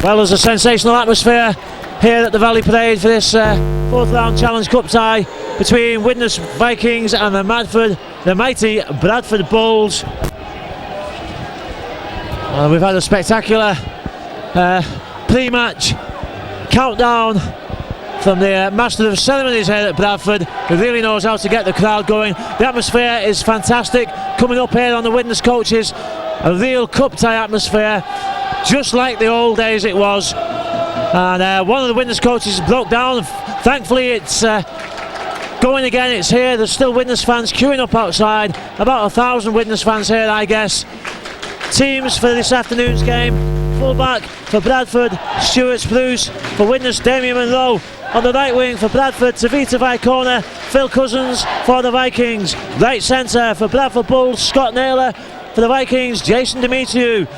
Well, there's a sensational atmosphere here at the Valley Parade for this fourth round Challenge Cup tie between Widnes Vikings and the mighty Bradford Bulls. We've had a spectacular pre-match countdown from the Master of Ceremonies here at Bradford, who really knows how to get the crowd going. The atmosphere is fantastic. Coming up here on the Widnes coaches, a real cup tie atmosphere, just like the old days it was. And one of the Widnes coaches broke down. Thankfully it's going again, it's here. There's still Widnes fans queuing up outside, about 1,000 Widnes fans here, I guess. Teams for this afternoon's game: fullback for Bradford, Stuart Spruce; for Widnes, Damien Monroe. On the right wing for Bradford, Tavita Vicona, Phil Cousins for the Vikings. Right centre for Bradford Bulls, Scott Naylor; for the Vikings, Jason Demetriou.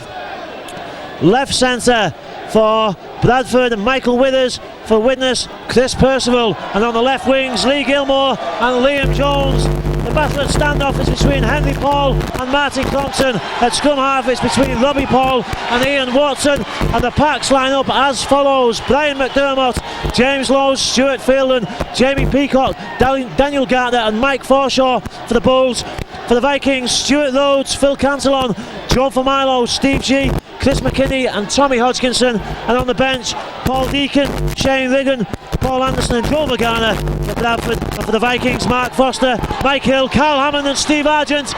Left centre for Bradford, Michael Withers; for Widnes, Chris Percival. And on the left wings, Lee Gilmore and Liam Jones. The battle at standoff is between Henry Paul and Martin Compton. At scrum half it's between Robbie Paul and Ian Watson. And the packs line up as follows: Brian McDermott, James Lowe, Stuart Fielding, Jamie Peacock, Daniel Gardner and Mike Forshaw. For the Bulls, for the Vikings, Stuart Rhodes, Phil Cantillon, Joe Formilo, Steve G, Chris McKinney and Tommy Hodgkinson. And on the bench, Paul Deacon, Shane Riggin, Paul Anderson and Joe Magana. For Bradford, and for the Vikings, Mark Foster, Mike Hill, Carl Hammond and Steve Argent.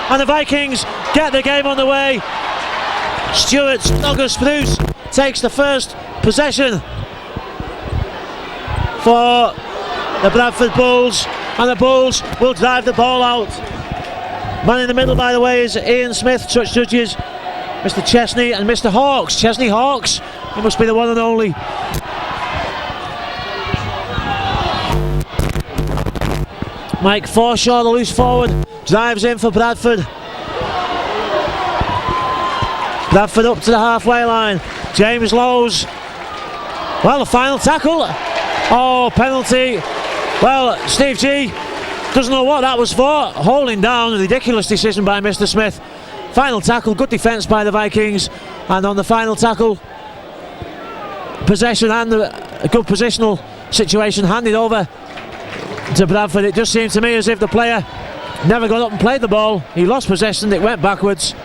And the Vikings get the game on the way. Stuart Snogger Spruce takes the first possession for the Bradford Bulls, and the Bulls will drive the ball out. Man in the middle, by the way, is Ian Smith. Touch judges Mr. Chesney and Mr. Hawks. Chesney Hawks, he must be the one and only. Mike Forshaw, the loose forward, drives in for Bradford. Bradford up to the halfway line. James Lowe's. Well, the final tackle. Oh, penalty. Well, Steve G doesn't know what that was for. Holding down, a ridiculous decision by Mr. Smith. Final tackle, good defence by the Vikings. And on the final tackle, possession and a good positional situation handed over to Bradford. It just seemed to me as if the player never got up and played the ball. He lost possession, it went backwards.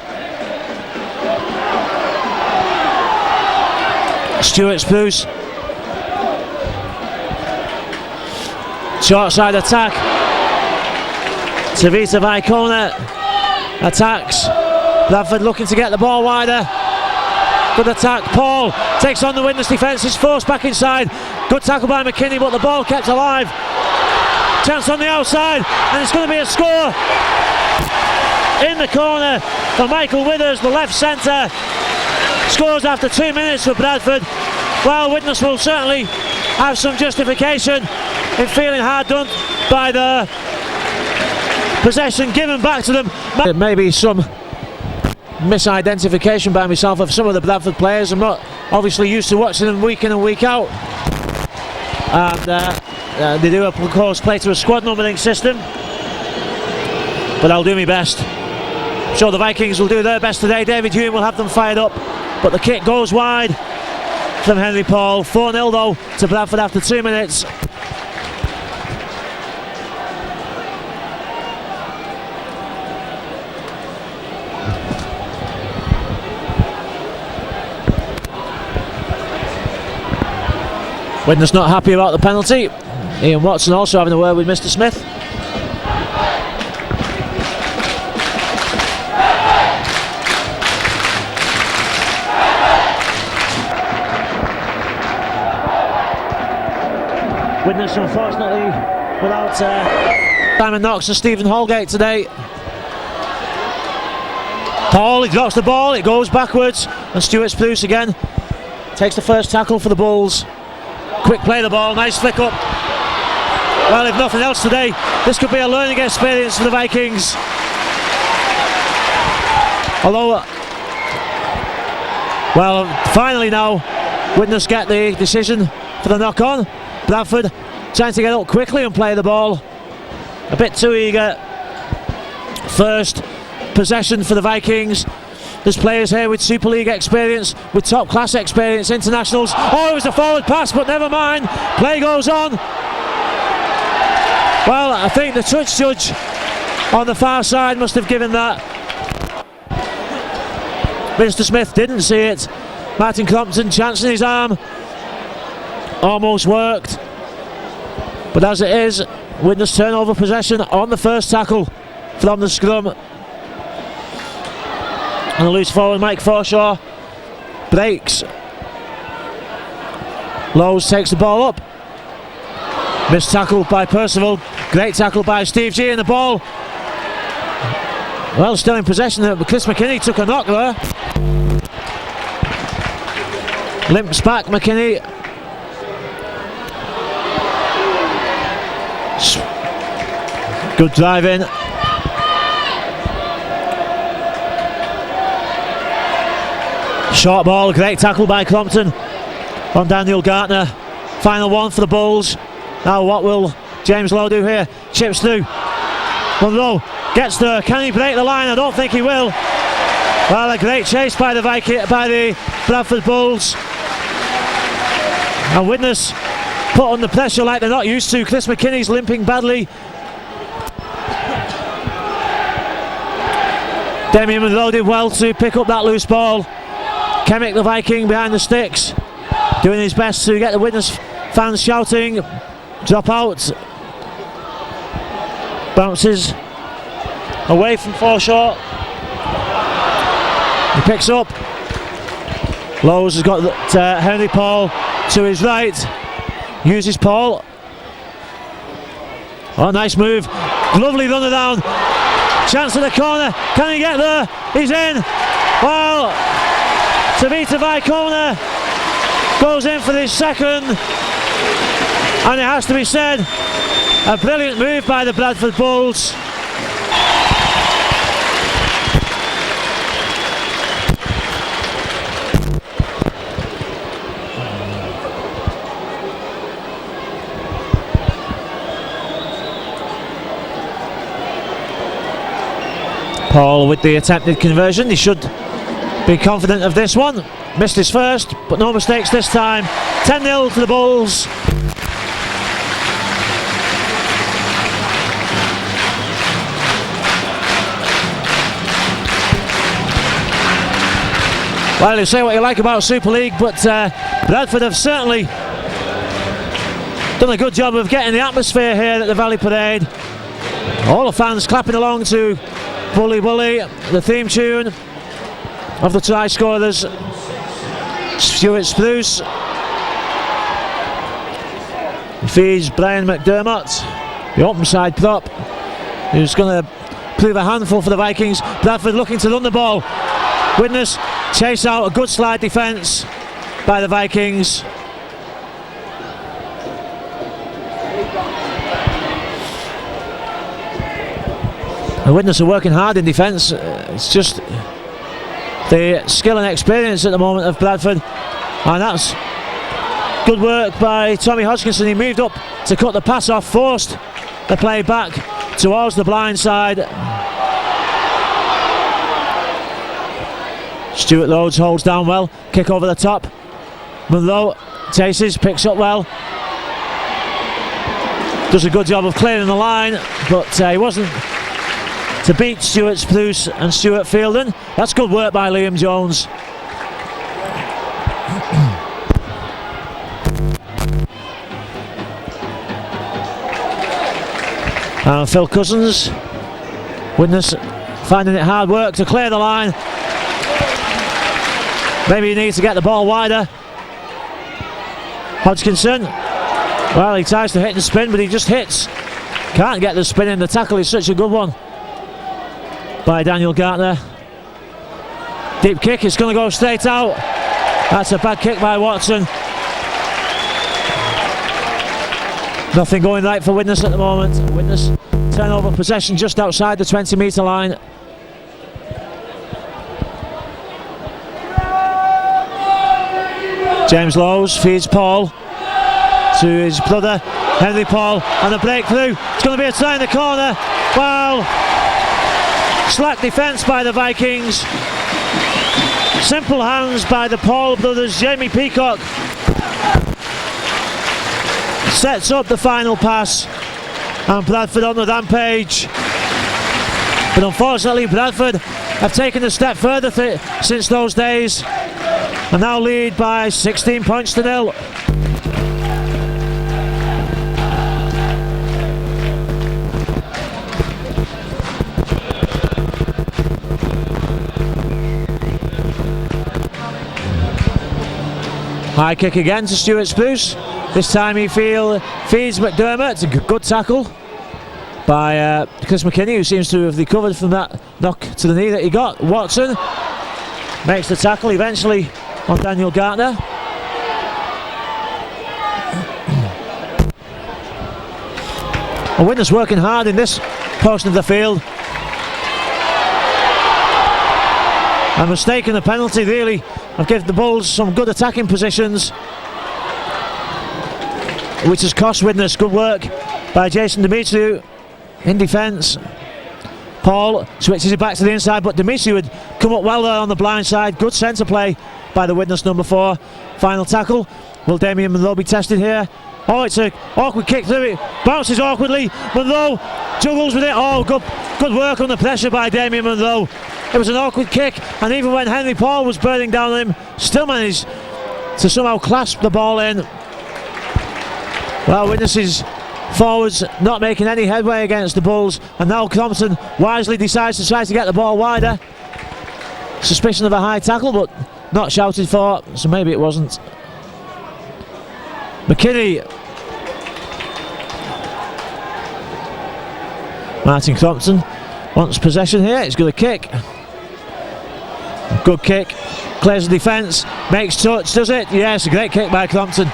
Stuart Spruce. Short side attack. Tavita Vicona attacks. Bradford looking to get the ball wider. Good attack. Paul takes on the Widnes defence. He's forced back inside. Good tackle by McKinney, but the ball kept alive. Chance on the outside, and it's going to be a score in the corner for Michael Withers, the left centre. Scores after 2 minutes for Bradford. Well, Widnes will certainly have some justification in feeling hard done by the possession given back to them. Maybe some misidentification by myself of some of the Bradford players. I'm not obviously used to watching them week in and week out. And they do, of course, play to a squad numbering system, but I'll do my best. I'm sure the Vikings will do their best today. David Hume will have them fired up, but the kick goes wide from Henry Paul. 4-0 though to Bradford after 2 minutes. Widnes not happy about the penalty. Ian Watson also having a word with Mr. Smith. Widnes unfortunately without Simon Knox and Stephen Holgate today. Paul, he drops the ball, it goes backwards, and Stuart Spruce again takes the first tackle for the Bulls. Quick play of the ball, nice flick up. Well, if nothing else today, this could be a learning experience for the Vikings. Although, well, finally now, Widnes get the decision for the knock-on. Bradford trying to get up quickly and play the ball. A bit too eager. First possession for the Vikings. There's players here with Super League experience, with top class experience, internationals. Oh, it was a forward pass, but never mind. Play goes on. Well, I think the touch judge on the far side must have given that. Mr. Smith didn't see it. Martin Crompton chancing his arm. Almost worked. But as it is, Widnes turnover possession on the first tackle from the scrum. And the loose forward, Mike Forshaw, breaks. Lowe's takes the ball up. Missed tackle by Percival. Great tackle by Steve G, and the ball, well, still in possession. Chris McKinney took a knock there. Limps back, McKinney. Good drive in. Short ball, great tackle by Crompton on Daniel Gartner. Final one for the Bulls. Now what will James Lowe do here? Chips through. Monroe gets there. Can he break the line? I don't think he will. Well, a great chase by the Bradford Bulls. And Widnes put under pressure like they're not used to. Chris McKinney's limping badly. Damien Monroe did well to pick up that loose ball. Kemick, the Viking, behind the sticks, doing his best to get the Widnes fans shouting. Drop out. Bounces away from Forshaw. He picks up. Lowe's has got Henry Paul to his right. Uses Paul. Oh, nice move. Lovely run around. Chance at the corner. Can he get there? He's in. Well, Tavita Vaikona goes in for his second. And it has to be said, a brilliant move by the Bradford Bulls. Paul with the attempted conversion. He should be confident of this one. Missed his first, but no mistakes this time. 10-0 to the Bulls. Well, you say what you like about Super League, but Bradford have certainly done a good job of getting the atmosphere here at the Valley Parade. All the fans clapping along to Bully Bully, the theme tune of the try scorers. Stuart Spruce feeds Brian McDermott, the open side prop, who's going to prove a handful for the Vikings. Bradford looking to run the ball. Widnes chase out, a good slide defence by the Vikings. The Widnes are working hard in defence. It's just the skill and experience at the moment of Bradford, and that's good work by Tommy Hodgkinson. He moved up to cut the pass off, forced the play back towards the blind side. Stuart Rhodes holds down well, kick over the top. Monroe chases, picks up well. Does a good job of clearing the line, but he wasn't to beat Stuart Spruce and Stuart Fielden. That's good work by Liam Jones. And Phil Cousins, Widnes finding it hard work to clear the line. Maybe he needs to get the ball wider. Hodgkinson, well, he tries to hit and spin, but he just hits. Can't get the spin in. The tackle is such a good one by Daniel Gartner. Deep kick, it's going to go straight out. That's a bad kick by Watson. Nothing going right for Widnes at the moment. Widnes turnover possession just outside the 20-metre line. James Lowe's feeds Paul to his brother Henry Paul, and a breakthrough. It's going to be a try in the corner. Well, slack defence by the Vikings. Simple hands by the Paul brothers. Jamie Peacock sets up the final pass, and Bradford on the rampage. But unfortunately Bradford have taken a step further since those days, and now lead by 16 points to 0. High kick again to Stuart Spruce. This time he feeds McDermott. It's a good tackle by Chris McKinney, who seems to have recovered from that knock to the knee that he got. Watson makes the tackle eventually on Daniel Gartner. And Widnes working hard in this portion of the field. A mistake in the penalty really have given the Bulls some good attacking positions, which has cost Widnes. Good work by Jason Demetriou in defence. Paul switches it back to the inside, but Demetriou had come up well there on the blind side. Good centre play by the Widnes number 4. Final tackle. Will Damien Monroe be tested here? Oh, it's an awkward kick through it. Bounces awkwardly. Monroe juggles with it. Oh, good work under pressure by Damien Monroe. It was an awkward kick, and even when Henry Paul was burning down on him, still managed to somehow clasp the ball in. Well, Widnes' forwards not making any headway against the Bulls, and now Crompton wisely decides to try to get the ball wider. Suspicion of a high tackle, but not shouted for, so maybe it wasn't. McKinney. Martin Crompton wants possession here. He's got a kick. Good kick. Clears the defence. Makes touch, does it? Yes, a great kick by Crompton.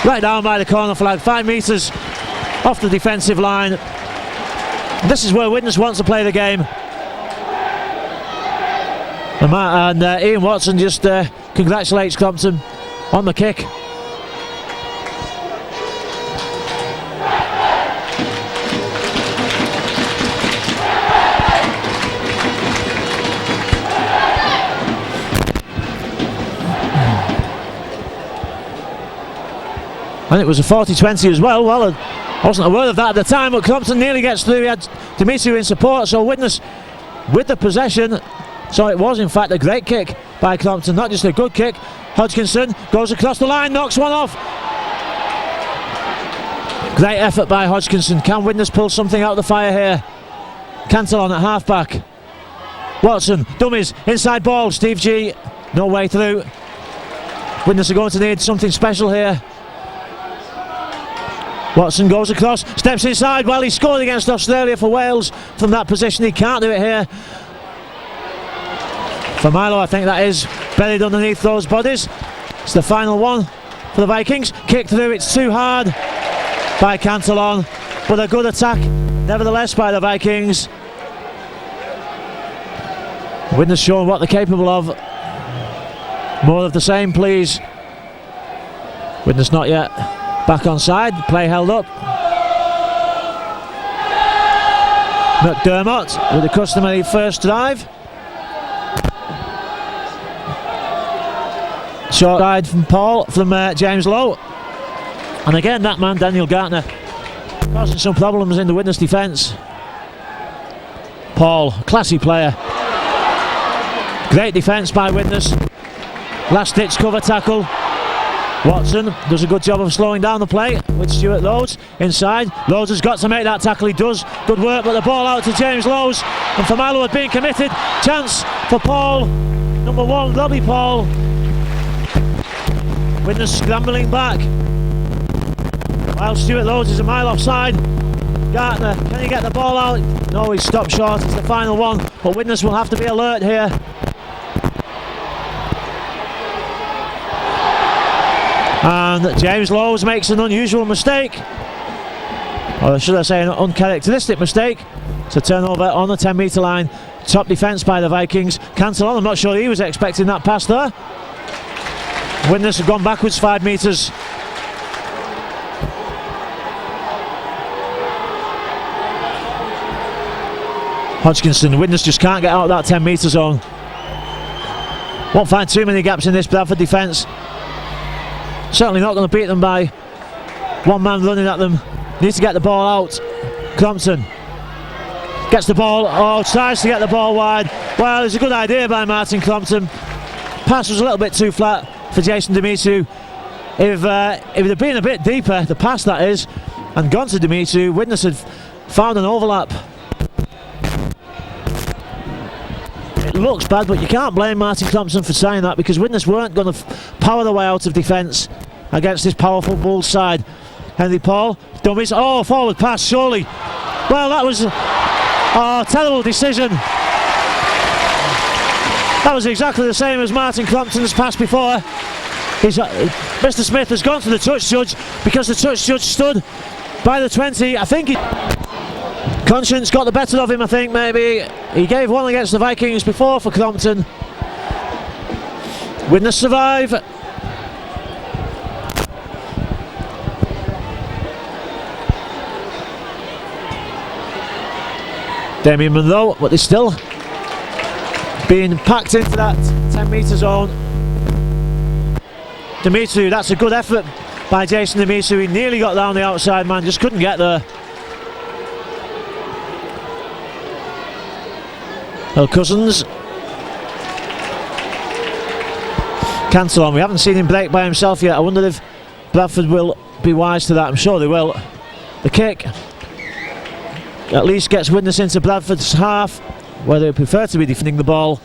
Right down by the corner flag. 5 metres off the defensive line. This is where Widnes wants to play the game. And Ian Watson just congratulates Crompton on the kick. And it was a 40-20 as well. Well, I wasn't aware of that at the time, but Crompton nearly gets through. He had Demetriou in support, so Widnes with the possession. So it was in fact a great kick by Crompton, not just a good kick. Hodgkinson goes across the line, knocks one off. Great effort by Hodgkinson. Can Widnes pull something out of the fire here? Cantillon at half-back. Watson, dummies, inside ball. Steve G, no way through. Widnes are going to need something special here. Watson goes across, steps inside. Well, he scored against Australia for Wales from that position. He can't do it here. For Milo, I think that is buried underneath those bodies. It's the final one for the Vikings. Kick through, it's too hard by Cantillon, but a good attack nevertheless by the Vikings. Widnes showing what they're capable of. More of the same, please. Widnes not yet. Back on side, play held up. McDermott with the customary first drive. Short side from James Lowe. And again, that man, Daniel Gartner, causing some problems in the Widnes defence. Paul, classy player. Great defence by Widnes. Last ditch cover tackle. Watson does a good job of slowing down the play with Stuart Rhodes inside. Rhodes has got to make that tackle, he does. Good work, but the ball out to James Rhodes. And for Milo had been committed. Chance for Paul. Number 1, Robbie Paul. Widnes scrambling back. While Stuart Rhodes is a mile offside. Gartner, can he get the ball out? No, he's stopped short, it's the final one. But Widnes will have to be alert here. And James Lowe makes an unusual mistake, or should I say an uncharacteristic mistake. It's a turnover on the 10 metre line. Top defence by the Vikings. Cantillon, I'm not sure he was expecting that pass there. Widnes have gone backwards 5 metres. Hodgkinson, Widnes just can't get out of that 10 metre zone. Won't find too many gaps in this Bradford defence. Certainly not going to beat them by one man running at them. Needs to get the ball out. Crompton gets the ball, tries to get the ball wide. Well, it's a good idea by Martin Crompton. Pass was a little bit too flat for Jason Demetriou. If it had been a bit deeper, the pass that is, and gone to Demetriou, Widnes had found an overlap. It looks bad, but you can't blame Martin Crompton for saying that, because Widnes weren't going to power their way out of defence against this powerful Bulls side. Henry Paul, dummies, forward pass, surely. Well, that was a terrible decision. That was exactly the same as Martin Crompton's pass before. Mr. Smith has gone to the touch judge because the touch judge stood by the 20. I think conscience got the better of him, I think, maybe. He gave one against the Vikings before for Crompton. Widnes survive. Damien Monroe, but they're still being packed into that 10-metre zone. Demetriou, that's a good effort by Jason Demetriou. He nearly got down the outside man, just couldn't get there. Cousins. Cancel on. We haven't seen him break by himself yet. I wonder if Bradford will be wise to that. I'm sure they will. The kick at least gets Widnes into Bradford's half, where they prefer to be defending the ball.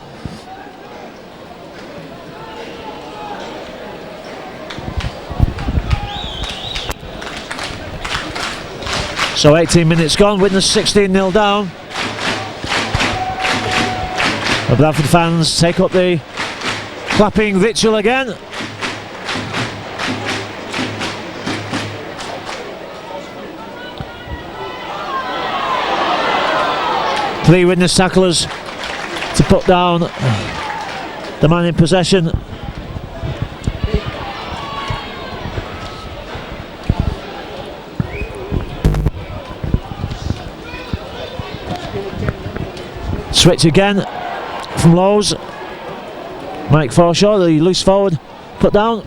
So 18 minutes gone, Widnes 16-0 down. The Bradford fans take up the clapping ritual again. Three Widnes tacklers to put down the man in possession. Switch again from Lowe's. Mike Forshaw, the loose forward, put down.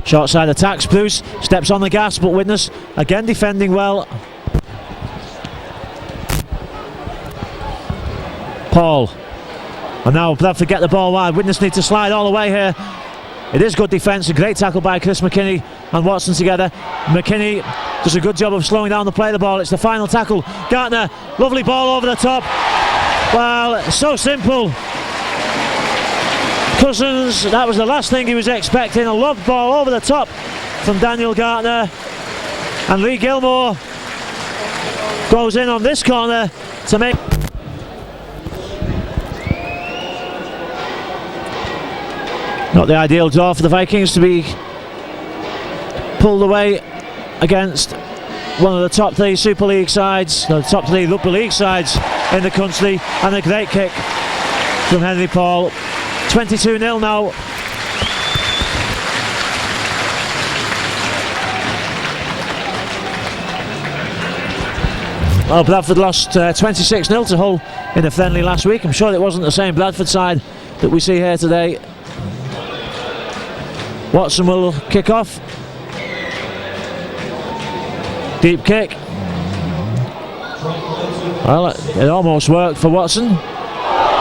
Short side attacks, Bruce steps on the gas, but Widnes again defending well. Paul, and now Bradford get the ball wide. Widnes need to slide all the way here. It is good defence, a great tackle by Chris McKinney and Watson together. McKinney does a good job of slowing down the play of the ball. It's the final tackle. Gartner, lovely ball over the top. Well, it's so simple. Cousins, that was the last thing he was expecting. A lob ball over the top from Daniel Gartner. And Lee Gilmore goes in on this corner to make... Not the ideal draw for the Vikings to be pulled away against one of the top three Super League sides, the top three Rugby League sides in the country, and a great kick from Henry Paul. 22-0 now. Well, Bradford lost 26-0 to Hull in a friendly last week. I'm sure it wasn't the same Bradford side that we see here today. Watson will kick off. Deep kick. Well, it almost worked for Watson.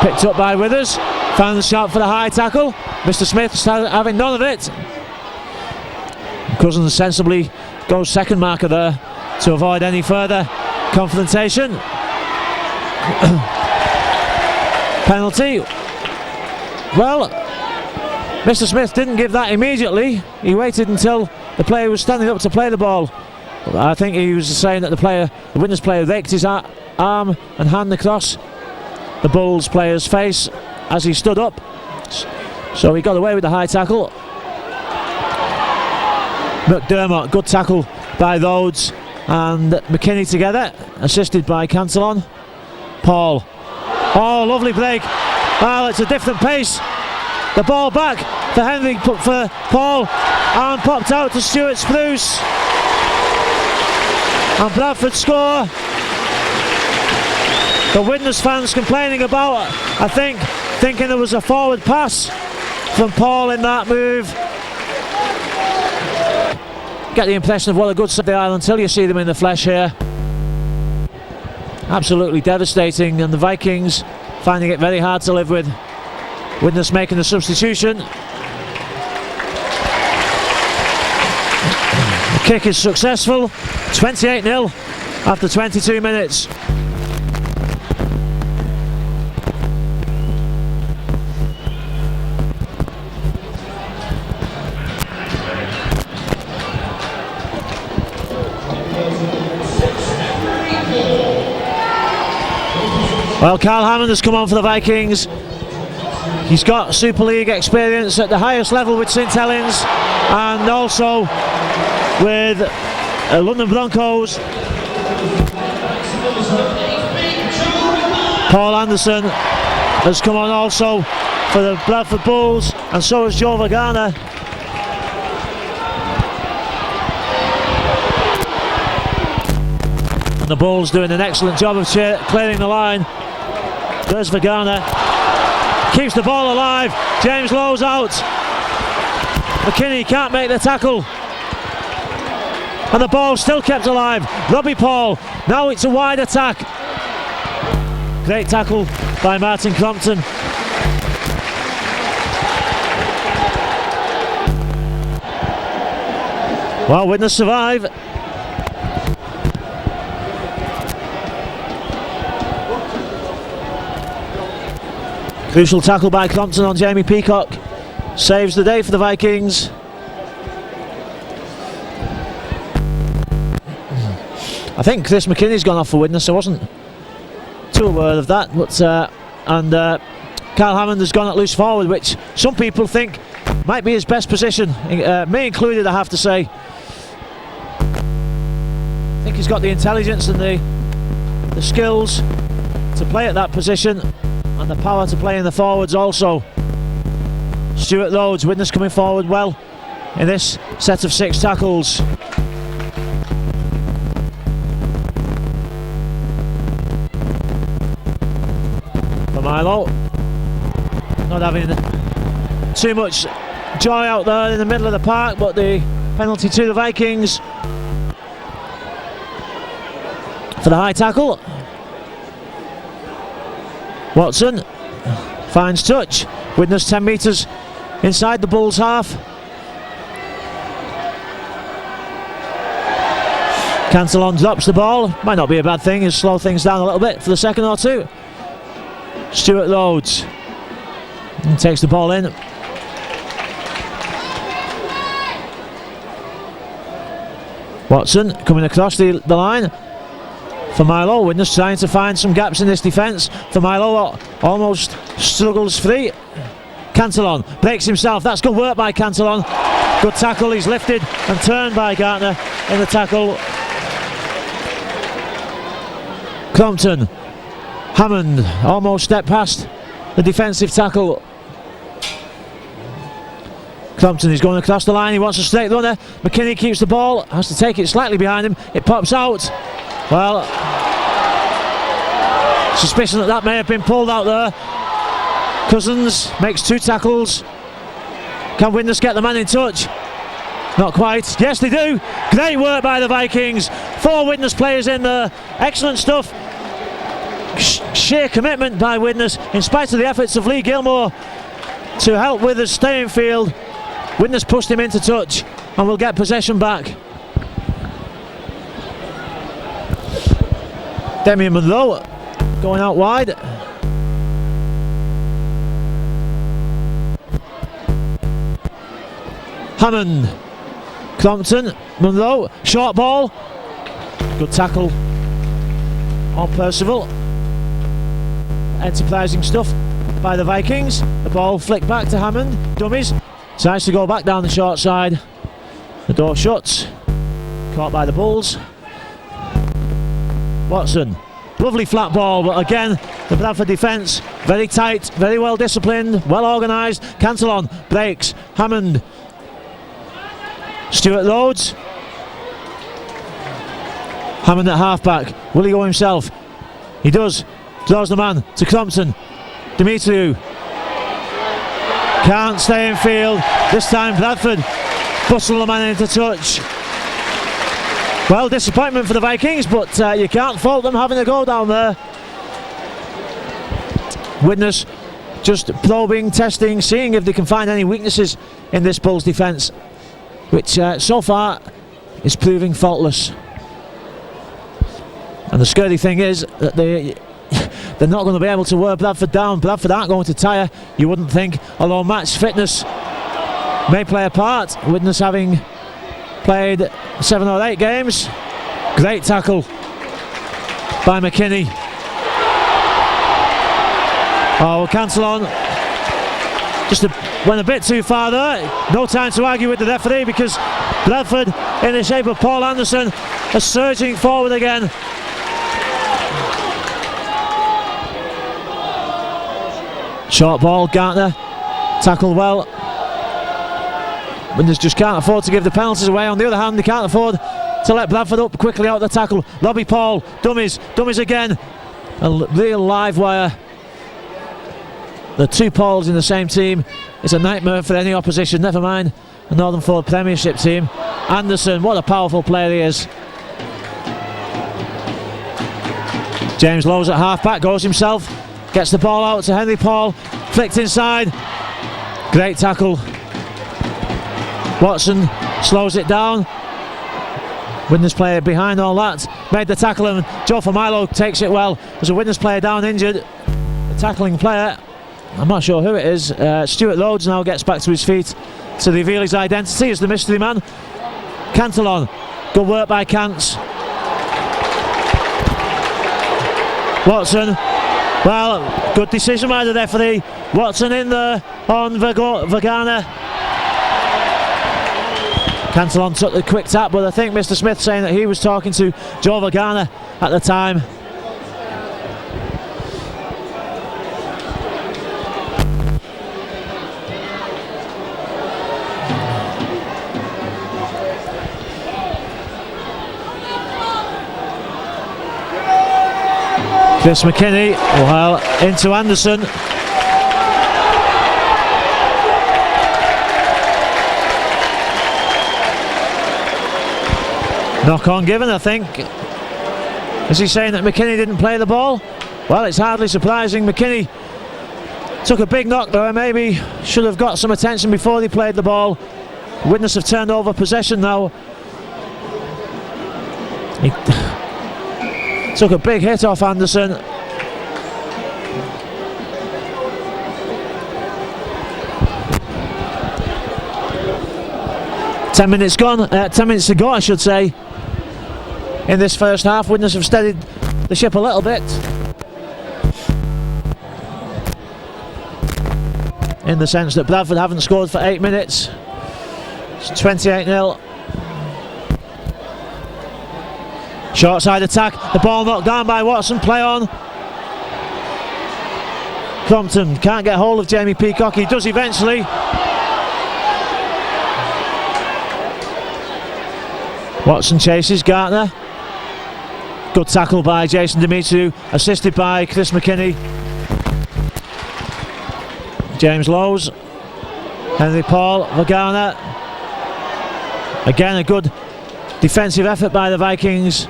Picked up by Withers. Fans shout for the high tackle. Mr. Smith having none of it. Cousins sensibly goes second marker there to avoid any further confrontation. Penalty. Well, Mr. Smith didn't give that immediately. He waited until the player was standing up to play the ball. I think he was saying that the Widnes player raked his arm and hand across the Bulls player's face as he stood up. So he got away with the high tackle. McDermott, good tackle by Rhodes and McKinney together, assisted by Cantillon. Paul. Oh, lovely break. Well, it's a different pace. The ball back for Henry, for Paul, and popped out to Stuart Spruce. And Bradford score. The Widnes fans complaining about, I think, thinking there was a forward pass from Paul in that move. Get the impression of what a good side they are until you see them in the flesh here. Absolutely devastating, and the Vikings finding it very hard to live with. Widnes making the substitution. The kick is successful. 28-0 after 22 minutes. Well, Carl Hammond has come on for the Vikings. He's got Super League experience at the highest level with St Helens and also with London Broncos. Paul Anderson has come on also for the Bradford Bulls, and so has Joe Vagana. And the Bulls doing an excellent job of clearing the line. There's Vagana. Keeps the ball alive. James Lowe's out. McKinney can't make the tackle. And the ball still kept alive. Robbie Paul. Now it's a wide attack. Great tackle by Martin Crompton. Well, Widnes survive. Crucial tackle by Crompton on Jamie Peacock. Saves the day for the Vikings. I think Chris McKinney's gone off for Widnes. I wasn't too aware of that. But Carl Hammond has gone at loose forward, which some people think might be his best position. Me included, I have to say. I think he's got the intelligence and the skills to play at that position, and the power to play in the forwards also. Stuart Rhodes, Widnes coming forward well in this set of 6 tackles. For Milo, not having too much joy out there in the middle of the park, but the penalty to the Vikings for the high tackle. Watson finds touch. Widnes 10 metres inside the Bulls half. Cantillon drops the ball. Might not be a bad thing. He'll slow things down a little bit for the second or two. Stuart Rhodes takes the ball in. Watson coming across the line for Milo. Widnes trying to find some gaps in this defence. For Milo, almost struggles free. Cantillon breaks himself. That's good work by Cantillon. Good tackle. He's lifted and turned by Gartner in the tackle. Crompton. Hammond almost stepped past the defensive tackle. Crompton is going across the line. He wants a straight runner. McKinney keeps the ball. Has to take it slightly behind him. It pops out. Well, suspicion that may have been pulled out there. Cousins makes 2 tackles. Can Widnes get the man in touch? Not quite. Yes, they do. Great work by the Vikings. 4 Widnes players in there. Excellent stuff. Sheer commitment by Widnes, in spite of the efforts of Lee Gilmore to help Withers stay in field. Widnes pushed him into touch and will get possession back. Demian Monroe going out wide. Hammond, Crompton, Monroe, short ball. Good tackle on Percival. Enterprising stuff by the Vikings. The ball flicked back to Hammond. Dummies. Tries to go back down the short side. The door shuts. Caught by the Bulls. Watson. Lovely flat ball, but again, the Bradford defence very tight, very well disciplined, well organised. Cantillon breaks. Hammond. Stuart Rhodes. Hammond at half-back. Will he go himself? He does. Draws the man to Crompton. Demetriou Can't stay in field. This time Bradford bustle the man into touch. Well, disappointment for the Vikings, but you can't fault them having a go down there. Widnes just probing, testing, seeing if they can find any weaknesses in this Bulls defence, which so far is proving faultless. And the scary thing is that they're not going to be able to wear Bradford down. Bradford aren't going to tire, you wouldn't think, although match fitness may play a part. Widnes having played 7 or 8 games. Great tackle by McKinney. Oh, cancel on. Just went a bit too far there. No time to argue with the referee because Bradford, in the shape of Paul Anderson, are surging forward again. Short ball, Gartner tackled well. Widnes just can't afford to give the penalties away. On the other hand, they can't afford to let Bradford up quickly out of the tackle. Robbie Paul, dummies again. A real live wire. The 2 Pauls in the same team is a nightmare for any opposition, never mind the Northern Ford Premiership team. Anderson, what a powerful player he is. James Lowe's at half back, goes himself, gets the ball out to Henry Paul, flicked inside. Great tackle. Watson slows it down. Widnes player behind all that made the tackle, and Joe Familo takes it well. There's a Widnes player down injured. The tackling player, I'm not sure who it is. Stuart Rhodes now gets back to his feet to reveal his identity as the mystery man. Cantillon, good work by Cants. Watson, well, good decision by the referee. Watson in there on Vergana. Cantillon took the quick tap, but I think Mr. Smith saying that he was talking to Joe Vergana at the time. Chris McKinney, well, into Anderson. Knock on given, I think. Is he saying that McKinney didn't play the ball? Well, it's hardly surprising. McKinney took a big knock there, maybe should have got some attention before he played the ball. Widnes have turned over possession now. He took a big hit off Anderson. Ten minutes to go, I should say, in this first half. Widnes have steadied the ship a little bit, in the sense that Bradford haven't scored for 8 minutes. It's 28-0. Short side attack, the ball knocked down by Watson, play on. Crompton can't get hold of Jamie Peacock, he does eventually. Watson chases Gartner. Good tackle by Jason Demetriou, assisted by Chris McKinney. James Lowe's, Henry Paul, Vergana. Again a good defensive effort by the Vikings.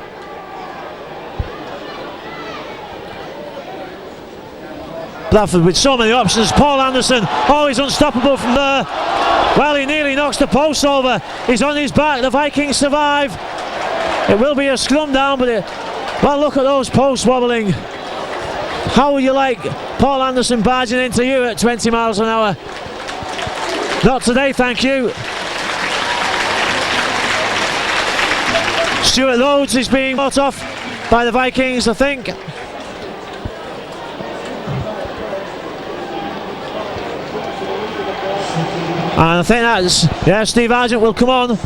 Bradford with so many options. Paul Anderson, oh, he's unstoppable from there. Well, he nearly knocks the post over. He's on his back. The Vikings survive. It will be a scrum down, but well, look at those posts wobbling. How would you like Paul Anderson barging into you at 20 miles an hour? Not today, thank you. Stuart Rhodes is being brought off by the Vikings, I think. And I think that's, yeah, Steve Argent will come on.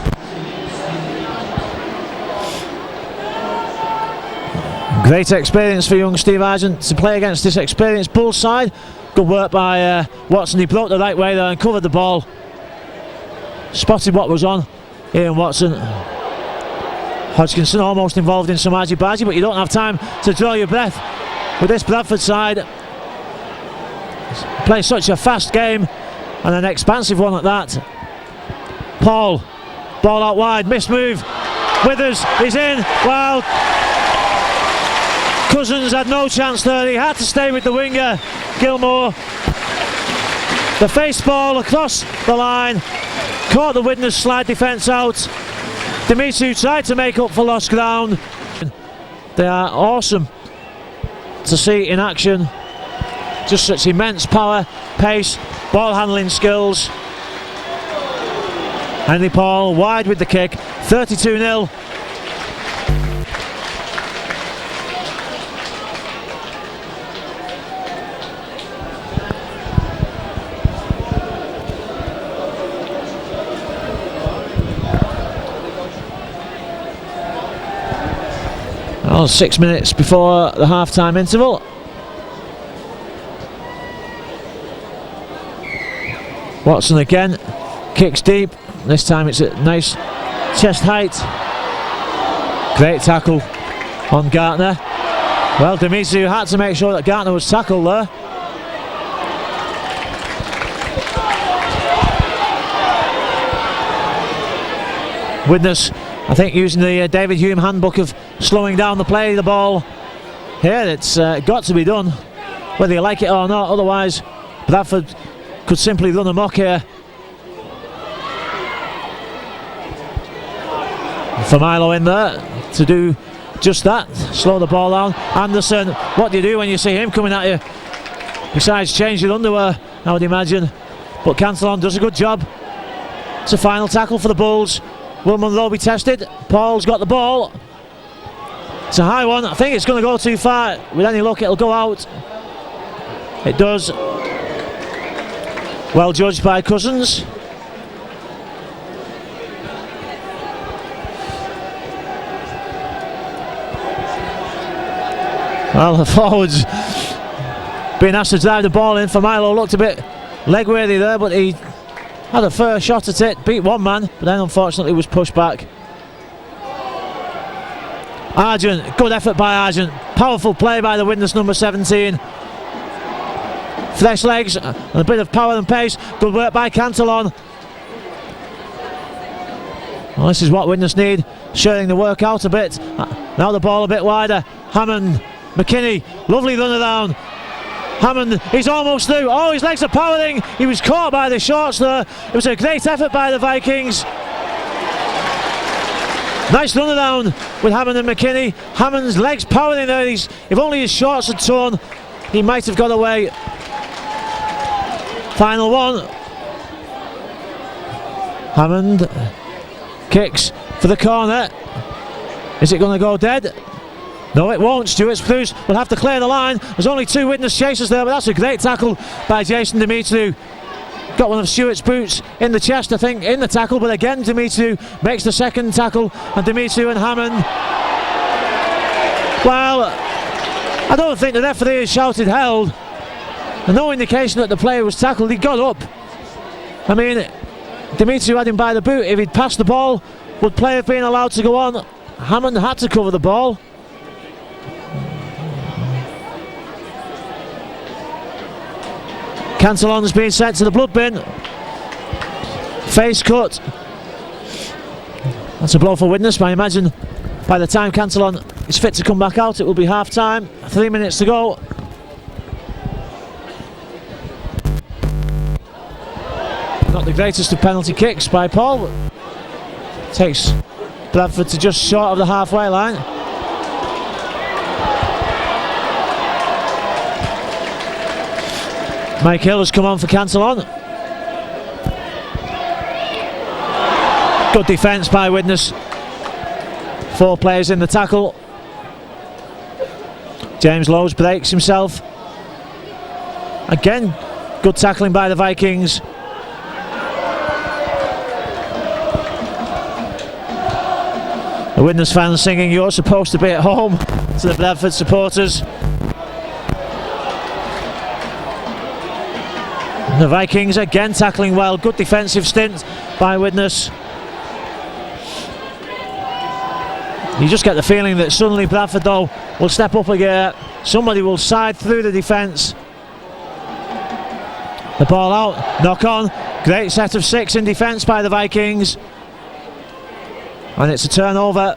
Great experience for young Steve Argent to play against this experienced Bulls side. Good work by Watson, he broke the right way there and covered the ball. Spotted what was on, Ian Watson. Hodgkinson almost involved in some argy-bargy, but you don't have time to draw your breath with this Bradford side. Play such a fast game. and an expansive one at that. Paul, ball out wide, missed move. Withers, he's in. Well, Cousins had no chance there. He had to stay with the winger, Gilmore. The face ball across the line, caught the Widnes slide defence out. Dimitriou tried to make up for lost ground. They are awesome to see in action. Just such immense power, pace, ball handling skills. Henry Paul wide with the kick, 32-0. Well, 6 minutes before the half-time interval. Watson again, kicks deep. This time it's at nice chest height. Great tackle on Gartner. Well, Dimitriou had to make sure that Gartner was tackled there. Widnes, I think, using the David Hume handbook of slowing down the play of the ball. Here it's got to be done, whether you like it or not. Otherwise, Bradford could simply run amok here. For Milo in there to do just that, slow the ball down. Anderson, what do you do when you see him coming at you? Besides change your underwear, I would imagine. But Cantillon does a good job. It's a final tackle for the Bulls. Will Munro be tested? Paul's got the ball. It's a high one. I think it's going to go too far. With any luck, it'll go out. It does. Well judged by Cousins. Well, the forwards being asked to drive the ball in. For Milo looked a bit leg worthy there, but he had a fair shot at it, beat one man, but then unfortunately was pushed back. Argent, good effort by Argent. Powerful play by the Widnes number 17. Fresh legs and a bit of power and pace. Good work by Cantillon. Well, this is what Widnes need, sharing the work out a bit. Now the ball a bit wider. Hammond, McKinney, lovely run around. Hammond, he's almost through. Oh, his legs are powering. He was caught by the shorts there. It was a great effort by the Vikings. Nice run around with Hammond and McKinney. Hammond's legs powering there. If only his shorts had torn, he might have got away. Final one. Hammond kicks for the corner. Is it going to go dead? No, it won't. Stuart Spruce will have to clear the line. There's only two Widnes chasers there, but that's a great tackle by Jason Dimitriou. Got one of Stuart's boots in the chest, I think, in the tackle, but again Dimitriou makes the second tackle, and Dimitriou and Hammond. Well, I don't think the referee has shouted held. There's no indication that the player was tackled. He got up. I mean, Dimitriou had him by the boot. If he'd passed the ball, would play have been allowed to go on? Hammond had to cover the ball. Cantillon's been sent to the blood bin. Face cut. That's a blow for Widnes, but I imagine by the time Cantillon is fit to come back out, it will be half time. 3 minutes to go. Not the greatest of penalty kicks by Paul. Takes Bradford to just short of the halfway line. Mike Hill has come on for Cantillon. Good defence by Widnes. 4 players in the tackle. James Lowe's breaks himself. Again, good tackling by the Vikings. The Widnes fans singing "You're supposed to be at home" to the Bradford supporters. The Vikings again tackling well. Good defensive stint by Widnes. You just get the feeling that suddenly Bradford, though, will step up again. Somebody will side through the defence. The ball out, knock on. Great set of 6 in defence by the Vikings. And it's a turnover.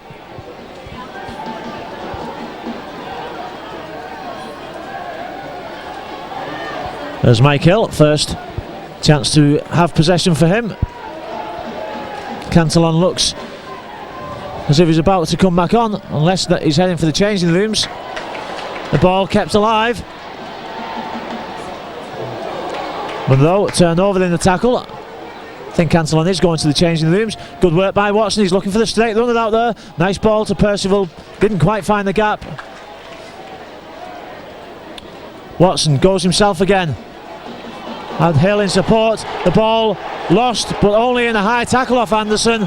There's Mike Hill, first chance to have possession for him. Cantillon looks as if he's about to come back on, unless that he's heading for the changing rooms. The ball kept alive. Monroe turned over in the tackle. I think Cantillon is going to the changing rooms. Good work by Watson, he's looking for the straight runner out there. Nice ball to Percival, didn't quite find the gap. Watson goes himself again. And Hill in support. The ball lost, but only in a high tackle off Anderson.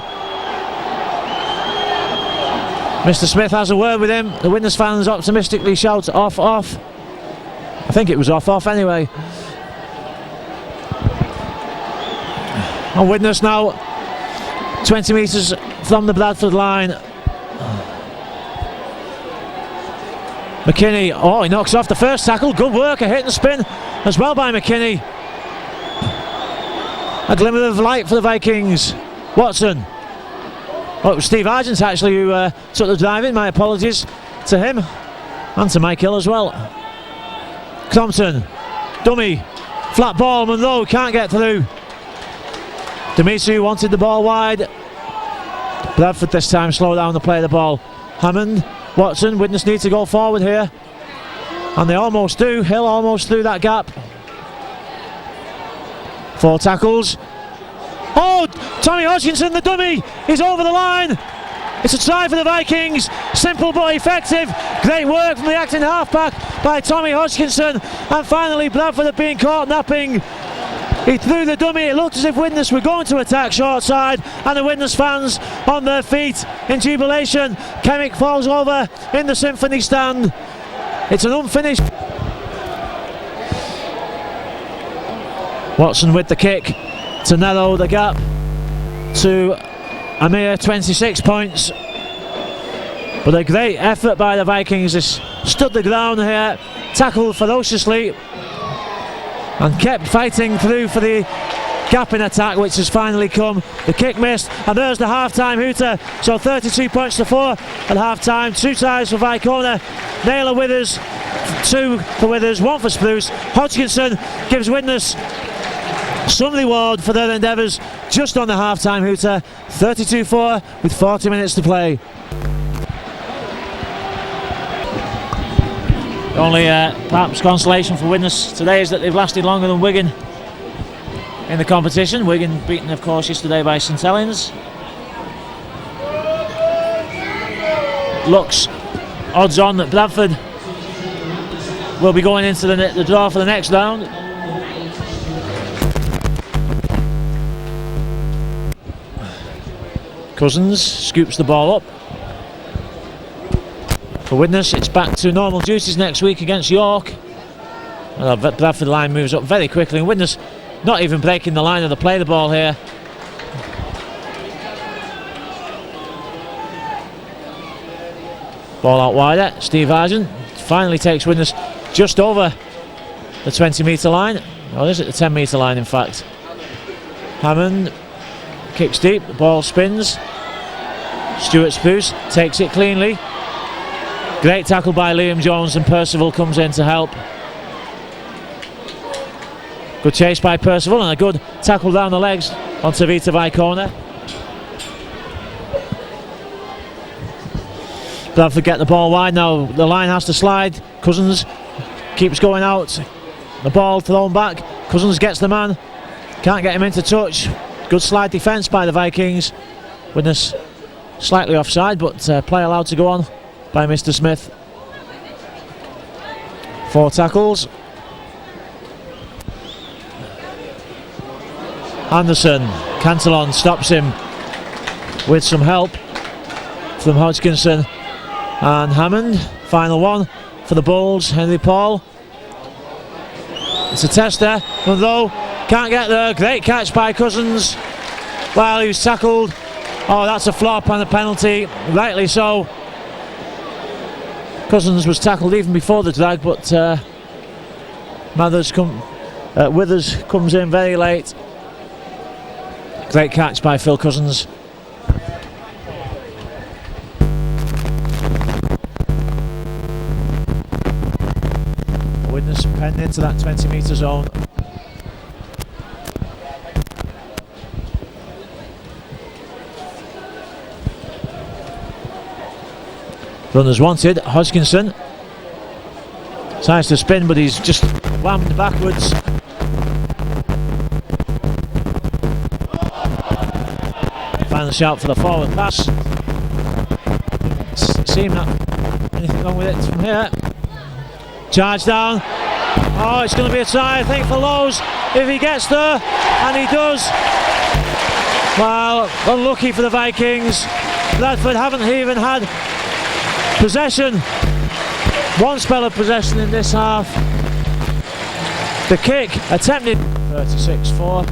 Mr. Smith has a word with him. The Widnes fans optimistically shout off, off. I think it was off, off anyway. And Widnes now 20 metres from the Bradford line. McKinney, oh, he knocks off the first tackle. Good work, a hit and spin as well by McKinney. A glimmer of light for the Vikings. Watson. Oh, it was Steve Argent actually who took the drive in. My apologies to him and to Mike Hill as well. Crompton, dummy, flat ball. Monroe can't get through. Dimitri wanted the ball wide. Bradford this time slow down the play of the ball. Hammond, Watson, Widnes need to go forward here. And they almost do. Hill almost through that gap. 4 tackles. Oh, Tommy Hodgkinson, the dummy, is over the line. It's a try for the Vikings. Simple but effective. Great work from the acting halfback by Tommy Hodgkinson. And finally Bradford have been caught napping. He threw the dummy. It looked as if Widnes were going to attack short side, and the Widnes fans on their feet in jubilation. Kemick falls over in the symphony stand. It's an unfinished. Watson with the kick to narrow the gap to a mere 26 points. But a great effort by the Vikings. They stood the ground here, tackled ferociously, and kept fighting through for the gap in attack, which has finally come. The kick missed, and there's the half-time hooter. So 32 points to 4 at half-time. 2 ties for Vicona. Naylor Withers, 2 for Withers, 1 for Spruce. Hodgkinson gives Widnes some reward for their endeavours just on the half-time hooter. 32-4 with 40 minutes to play. The only perhaps consolation for Widnes today is that they've lasted longer than Wigan in the competition. Wigan beaten of course yesterday by St Helens. Looks odds on that Bradford will be going into the draw for the next round. Cousins scoops the ball up. For Widnes, it's back to normal duties next week against York. Well, the Bradford line moves up very quickly, and Widnes not even breaking the line of the play the ball here. Ball out wider. Steve Argent finally takes Widnes just over the 20 metre line. Or is it the 10 metre line in fact? Hammond kicks deep, the ball spins. Stuart Spruce takes it cleanly. Great tackle by Liam Jones, and Percival comes in to help. Good chase by Percival and a good tackle down the legs on Tavita Vicona. Bradford get the ball wide now. The line has to slide. Cousins keeps going out. The ball thrown back. Cousins gets the man. Can't get him into touch. Good slide defence by the Vikings. Widnes slightly offside, but play allowed to go on by Mr. Smith. 4 tackles. Anderson, Cantillon stops him with some help from Hodgkinson and Hammond. Final one for the Bulls, Henry Paul. It's a tester, although can't get there. Great catch by Cousins while he was tackled. Oh, that's a flop and a penalty, rightly so. Cousins was tackled even before the drag, but Mathers Withers comes in very late. Great catch by Phil Cousins. Widnes penned into that 20-metre zone. Runners wanted. Hodgkinson tries to spin, but he's just whammed backwards. Final shout for the forward pass. Seeing that anything wrong with it from here. Charge down. Oh, it's going to be a try, I think, for Lowe's if he gets there, and he does. Well, unlucky for the Vikings. Bradford haven't even had possession. One spell of possession in this half. The kick attempted. 36-4.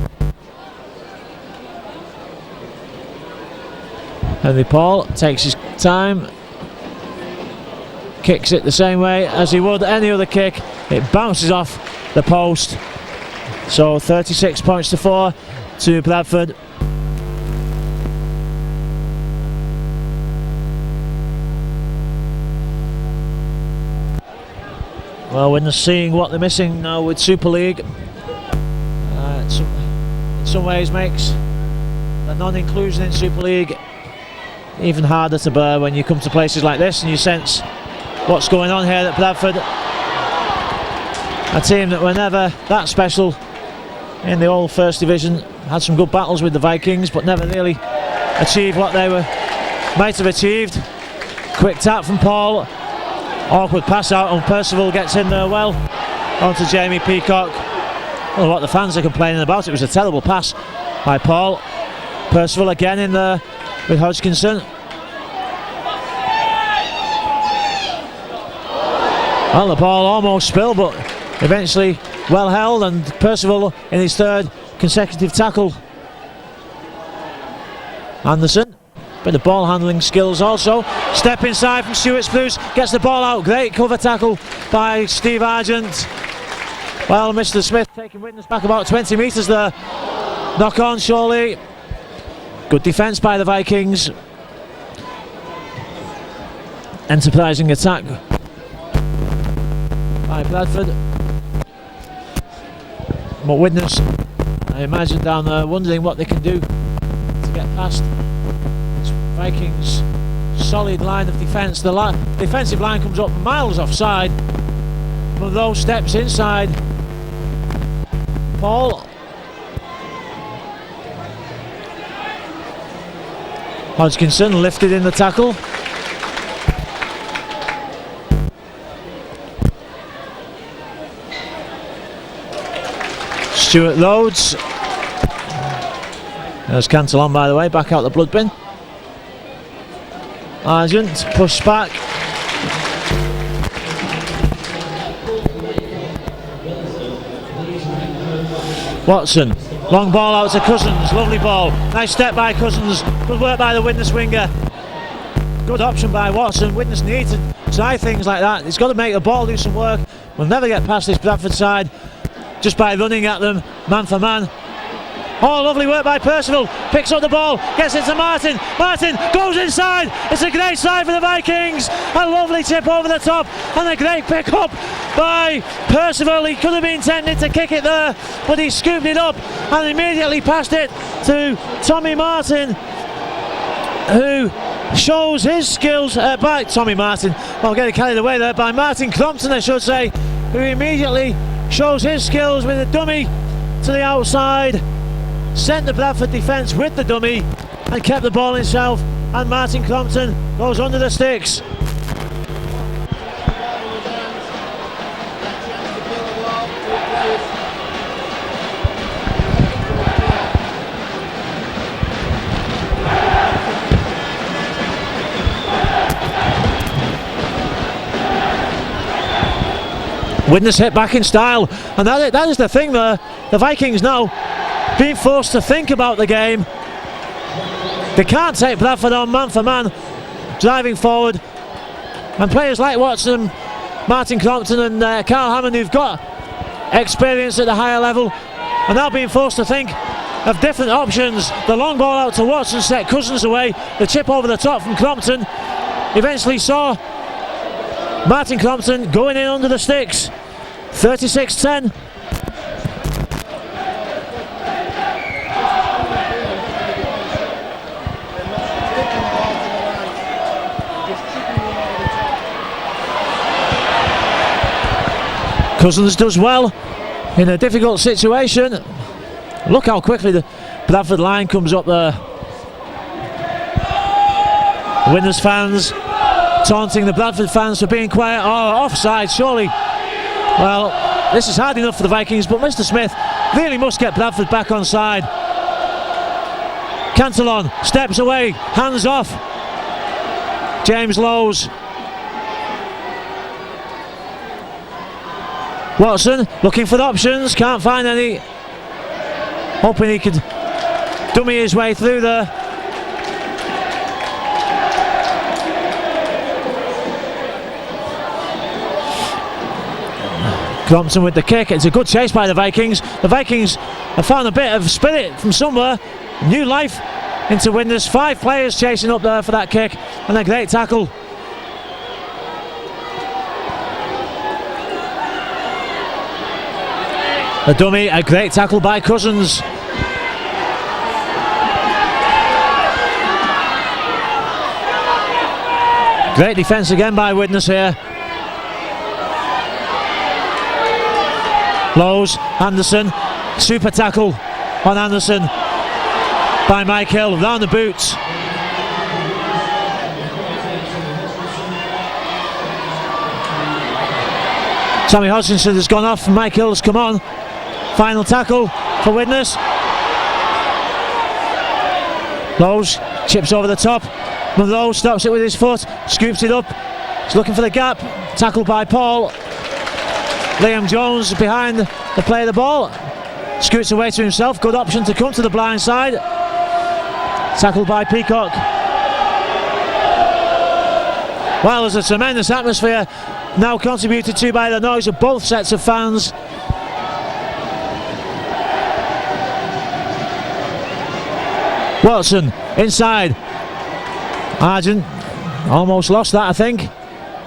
Henry Paul takes his time. Kicks it the same way as he would any other kick. It bounces off the post. So 36 points to 4 to Bradford. Well, we're seeing what they're missing now with Super League. In some ways makes the non-inclusion in Super League even harder to bear when you come to places like this and you sense what's going on here at Bradford. A team that were never that special in the old First Division, had some good battles with the Vikings but never really achieved what they might have achieved. Quick tap from Paul. Awkward pass out, and Percival gets in there well onto Jamie Peacock. I don't know what the fans are complaining about. It was a terrible pass by Paul. Percival again in there with Hodgkinson. Well, the ball almost spilled, but eventually well held, and Percival in his third consecutive tackle. Anderson. Bit of ball handling skills also. Step inside from Stuart Spruce, gets the ball out. Great cover tackle by Steve Argent. Well, Mr. Smith taking Widnes back about 20 metres there. Knock on, surely. Good defence by the Vikings. Enterprising attack by Bradford. But Widnes, I imagine, down there wondering what they can do to get past Vikings' solid line of defence. The defensive line comes up miles offside. Monroe steps inside. Paul. Hodgkinson lifted in the tackle. Stuart loads. There's Cantillon, by the way, back out the blood bin. Argent pushed back. Watson, long ball out to Cousins, lovely ball. Nice step by Cousins, good work by the Widnes winger. Good option by Watson. Widnes need to try things like that. He's got to make the ball do some work. We'll never get past this Bradford side just by running at them, man for man. Oh, lovely work by Percival. Picks up the ball, gets it to Martin. Martin goes inside. It's a great side for the Vikings. A lovely tip over the top and a great pick up by Percival. He could have been tempted to kick it there, but he scooped it up and immediately passed it to Tommy Martin, who shows his skills by Tommy Martin. Well, getting carried away there by Martin Crompton, I should say, who immediately shows his skills with a dummy to the outside. Sent the Bradford defence with the dummy and kept the ball himself, and Martin Crompton goes under the sticks. Widnes hit back in style, and that is the thing there. The Vikings now being forced to think about the game. They can't take Bradford on man for man, driving forward, and players like Watson, Martin Crompton and Carl Hammond, who've got experience at the higher level, and now being forced to think of different options. The long ball out to Watson set Cousins away. The chip over the top from Crompton eventually saw Martin Crompton going in under the sticks. 36-10. Cousins does well in a difficult situation. Look how quickly the Bradford line comes up there. Widnes fans taunting the Bradford fans for being quiet. Oh, offside, surely. Well, this is hard enough for the Vikings, but Mr. Smith really must get Bradford back on side. Cantillon steps away, hands off. James Lowes. Watson looking for the options, can't find any. Hoping he could dummy his way through there. Crompton with the kick. It's a good chase by the Vikings. The Vikings have found a bit of spirit from somewhere. New life into Widnes. 5 players chasing up there for that kick, and a great tackle. A dummy, a great tackle by Cousins. Great defence again by Widnes here. Lowes, Anderson, super tackle on Anderson by Mike Hill, round the boots. Sammy Hodgkinson has gone off and Mike Hill's come on. Final tackle for Widnes. Lowes chips over the top. Monroe stops it with his foot, scoops it up. He's looking for the gap. Tackled by Paul. Liam Jones behind the play of the ball. Scoots away to himself. Good option to come to the blind side. Tackled by Peacock. Well, there's a tremendous atmosphere now contributed to by the noise of both sets of fans. Watson inside. Argent almost lost that, I think.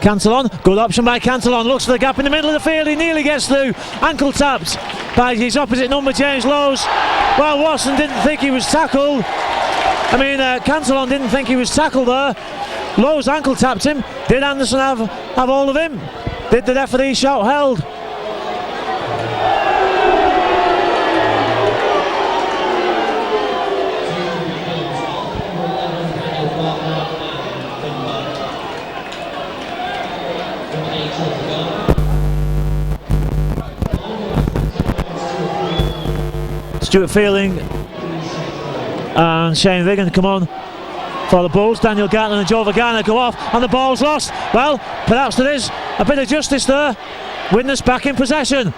Cantillon, good option by Cantillon, looks for the gap in the middle of the field, he nearly gets through. Ankle tapped by his opposite number, James Lowes. Well, Watson didn't think he was tackled. Cantillon didn't think he was tackled there. Lowes ankle tapped him. Did Anderson have hold of him? Did the referee shout held? Stuart Fielding and Shane Vigan come on for the Bulls. Daniel Gartner and Joe Vagana go off and the ball's lost. Well, perhaps there is a bit of justice there. Widnes back in possession.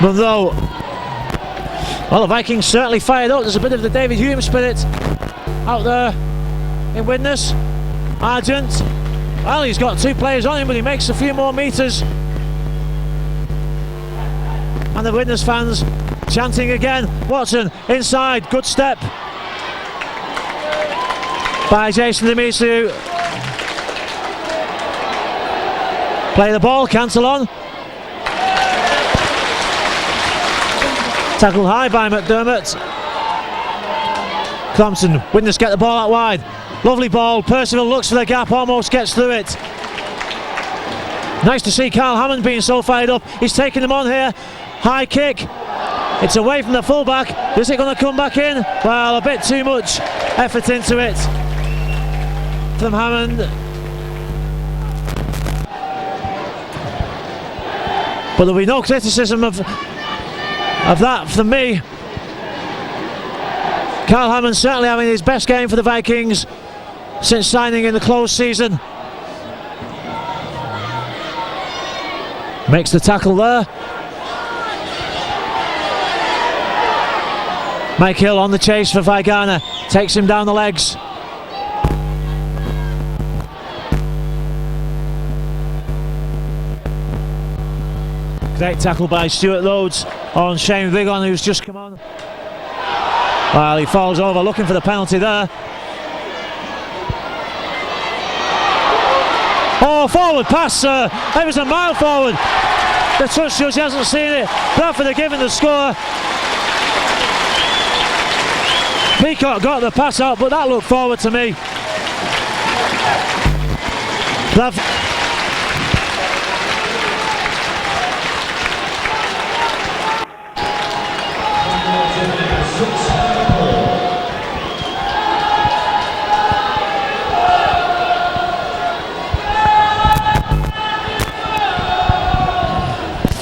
Monroe. Well, the Vikings certainly fired up. There's a bit of the David Hume spirit out there in Widnes. Argent. Well, he's got 2 players on him, but he makes a few more metres. And the Widnes fans chanting again. Watson inside, good step by Jason Demisu. Play the ball, Cantillon. Tackled high by McDermott. Crompton, Widnes get the ball out wide. Lovely ball, Percival looks for the gap, almost gets through it. Nice to see Carl Hammond being so fired up. He's taking them on here. High kick. It's away from the fullback. Is it going to come back in? Well, a bit too much effort into it from Hammond. But there'll be no criticism of that from me. Carl Hammond certainly having his best game for the Vikings since signing in the closed season. Makes the tackle there. Mike Hill on the chase for Vigana. Takes him down the legs. Great tackle by Stuart Rhodes on Shane Rigon, who's just come on. Well, he falls over looking for the penalty there. Oh, forward pass, it was a mile forward. The touch judge hasn't seen it. Bradford are giving the score. Peacock got the pass out, but that looked forward to me. Bradford.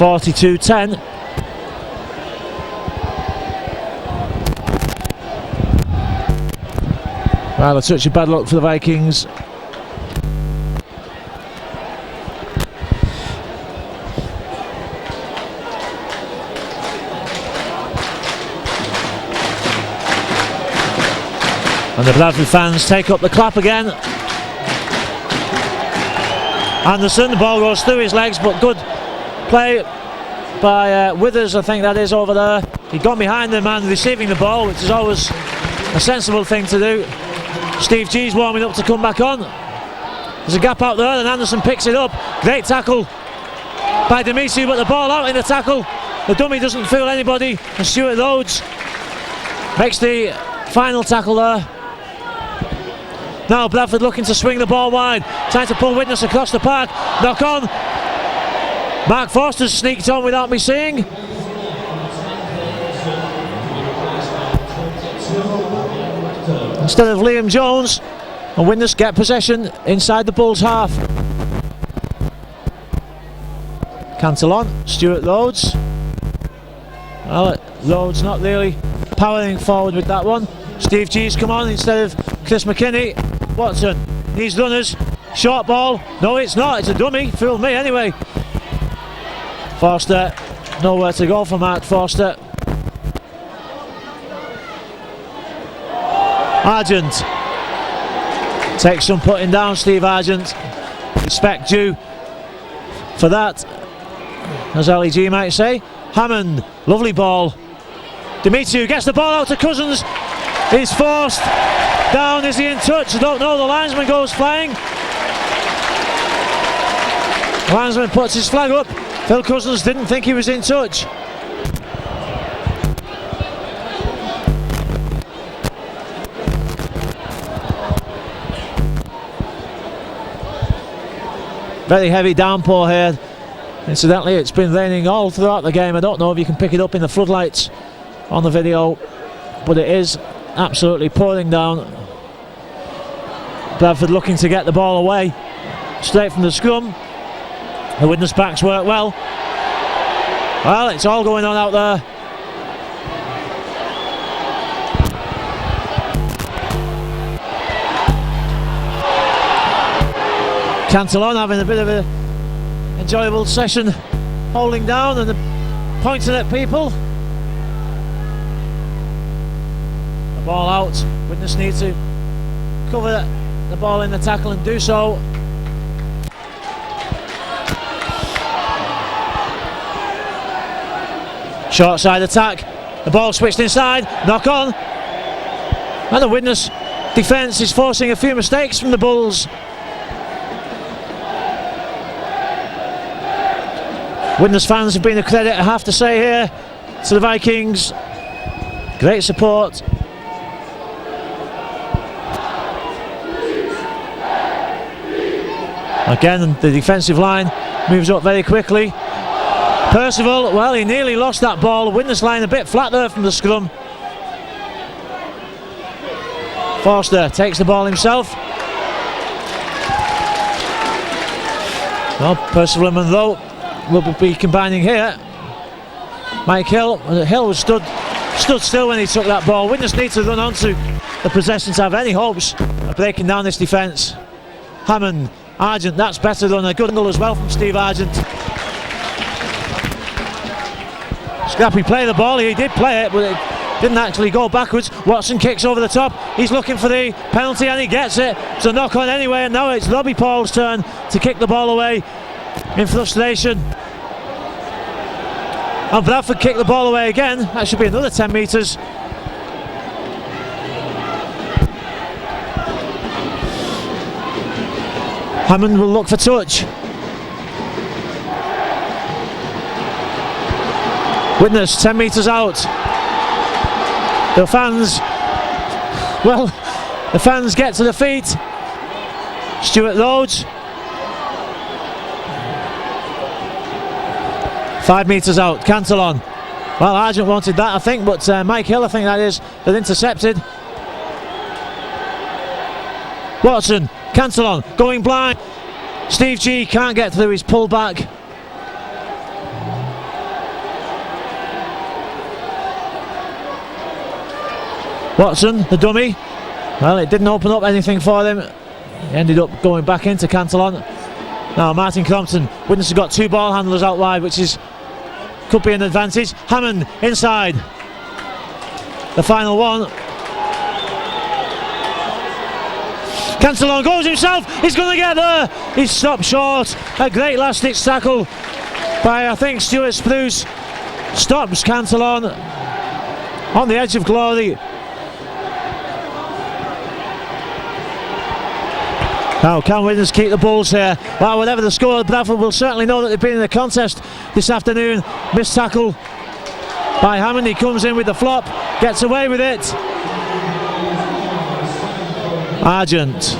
(42-10). Well, a touch of bad luck for the Vikings. And the Bradford fans take up the clap again. Anderson, the ball goes through his legs, but good play by Widnes, I think that is, over there. He got behind the man receiving the ball, which is always a sensible thing to do. Steve G's warming up to come back on. There's a gap out there and Anderson picks it up. Great tackle by Demetriou, but the ball out in the tackle. The dummy doesn't fool anybody, and Stuart Rhodes makes the final tackle there. Now Bradford looking to swing the ball wide, trying to pull Widnes across the park. Knock on. Mark Forster's sneaked on without me seeing. Instead of Liam Jones, and Widnes get possession inside the Bulls half. Cantillon, Stuart Rhodes. Well, Rhodes not really powering forward with that one. Steve G's come on instead of Chris McKinney. Watson needs runners. Short ball. No, it's not. It's a dummy. Fooled me anyway. Forster, nowhere to go for Mark Forster. Argent takes some putting down, Steve Argent. Respect due for that, as LEG might say. Hammond, lovely ball. Demetriou gets the ball out to Cousins. He's forced down. Is he in touch? I don't know. The linesman goes flying. The linesman puts his flag up. Phil Cousins didn't think he was in touch. Very heavy downpour here. Incidentally, it's been raining all throughout the game. I don't know if you can pick it up in the floodlights on the video, but it is absolutely pouring down. Bradford looking to get the ball away straight from the scrum. The Widnes backs work well. Well, it's all going on out there. Cantillon having a bit of an enjoyable session, holding down and pointing at people. The ball out. Widnes need to cover the ball in the tackle and do so. Short side attack, the ball switched inside, knock on, and the Widnes defence is forcing a few mistakes from the Bulls. Widnes fans have been a credit, I have to say, here to the Vikings. Great support. Again, the defensive line moves up very quickly. Percival, well, he nearly lost that ball. Widnes line a bit flat there from the scrum. Forster takes the ball himself. Well, Percival and Monroe will be combining here. Mike Hill was stood still when he took that ball. Widnes need to run onto the possession to have any hopes of breaking down this defence. Hammond, Argent, that's better than a good angle as well from Steve Argent. Scrappy play the ball, he did play it, but it didn't actually go backwards. Watson kicks over the top, he's looking for the penalty and he gets it. It's a knock on anyway, and now it's Robbie Paul's turn to kick the ball away in frustration. And Bradford kick the ball away again. That should be another 10 metres. Hammond will look for touch. Widnes 10 metres out. The fans get to the feet. Stuart Rhodes. 5 metres out. Cantillon. Well, Argent wanted that, I think, but Mike Hill, I think that is, that intercepted. Watson. Cantillon going blind. Steve G can't get through his pull back. Watson, the dummy. Well, it didn't open up anything for them. He ended up going back into Cantillon. Now Martin Crompton. Widnes has got 2 ball handlers out wide, which could be an advantage. Hammond inside. The final one. Cantillon goes himself. He's going to get there. He's stopped short. A great last ditch tackle by, I think, Stuart Spruce. Stops Cantillon on the edge of glory. Now, can Widnes keep the Bulls here? Well, whatever the score, Bradford will certainly know that they've been in the contest this afternoon. Missed tackle by Hammond. He comes in with the flop, gets away with it. Argent.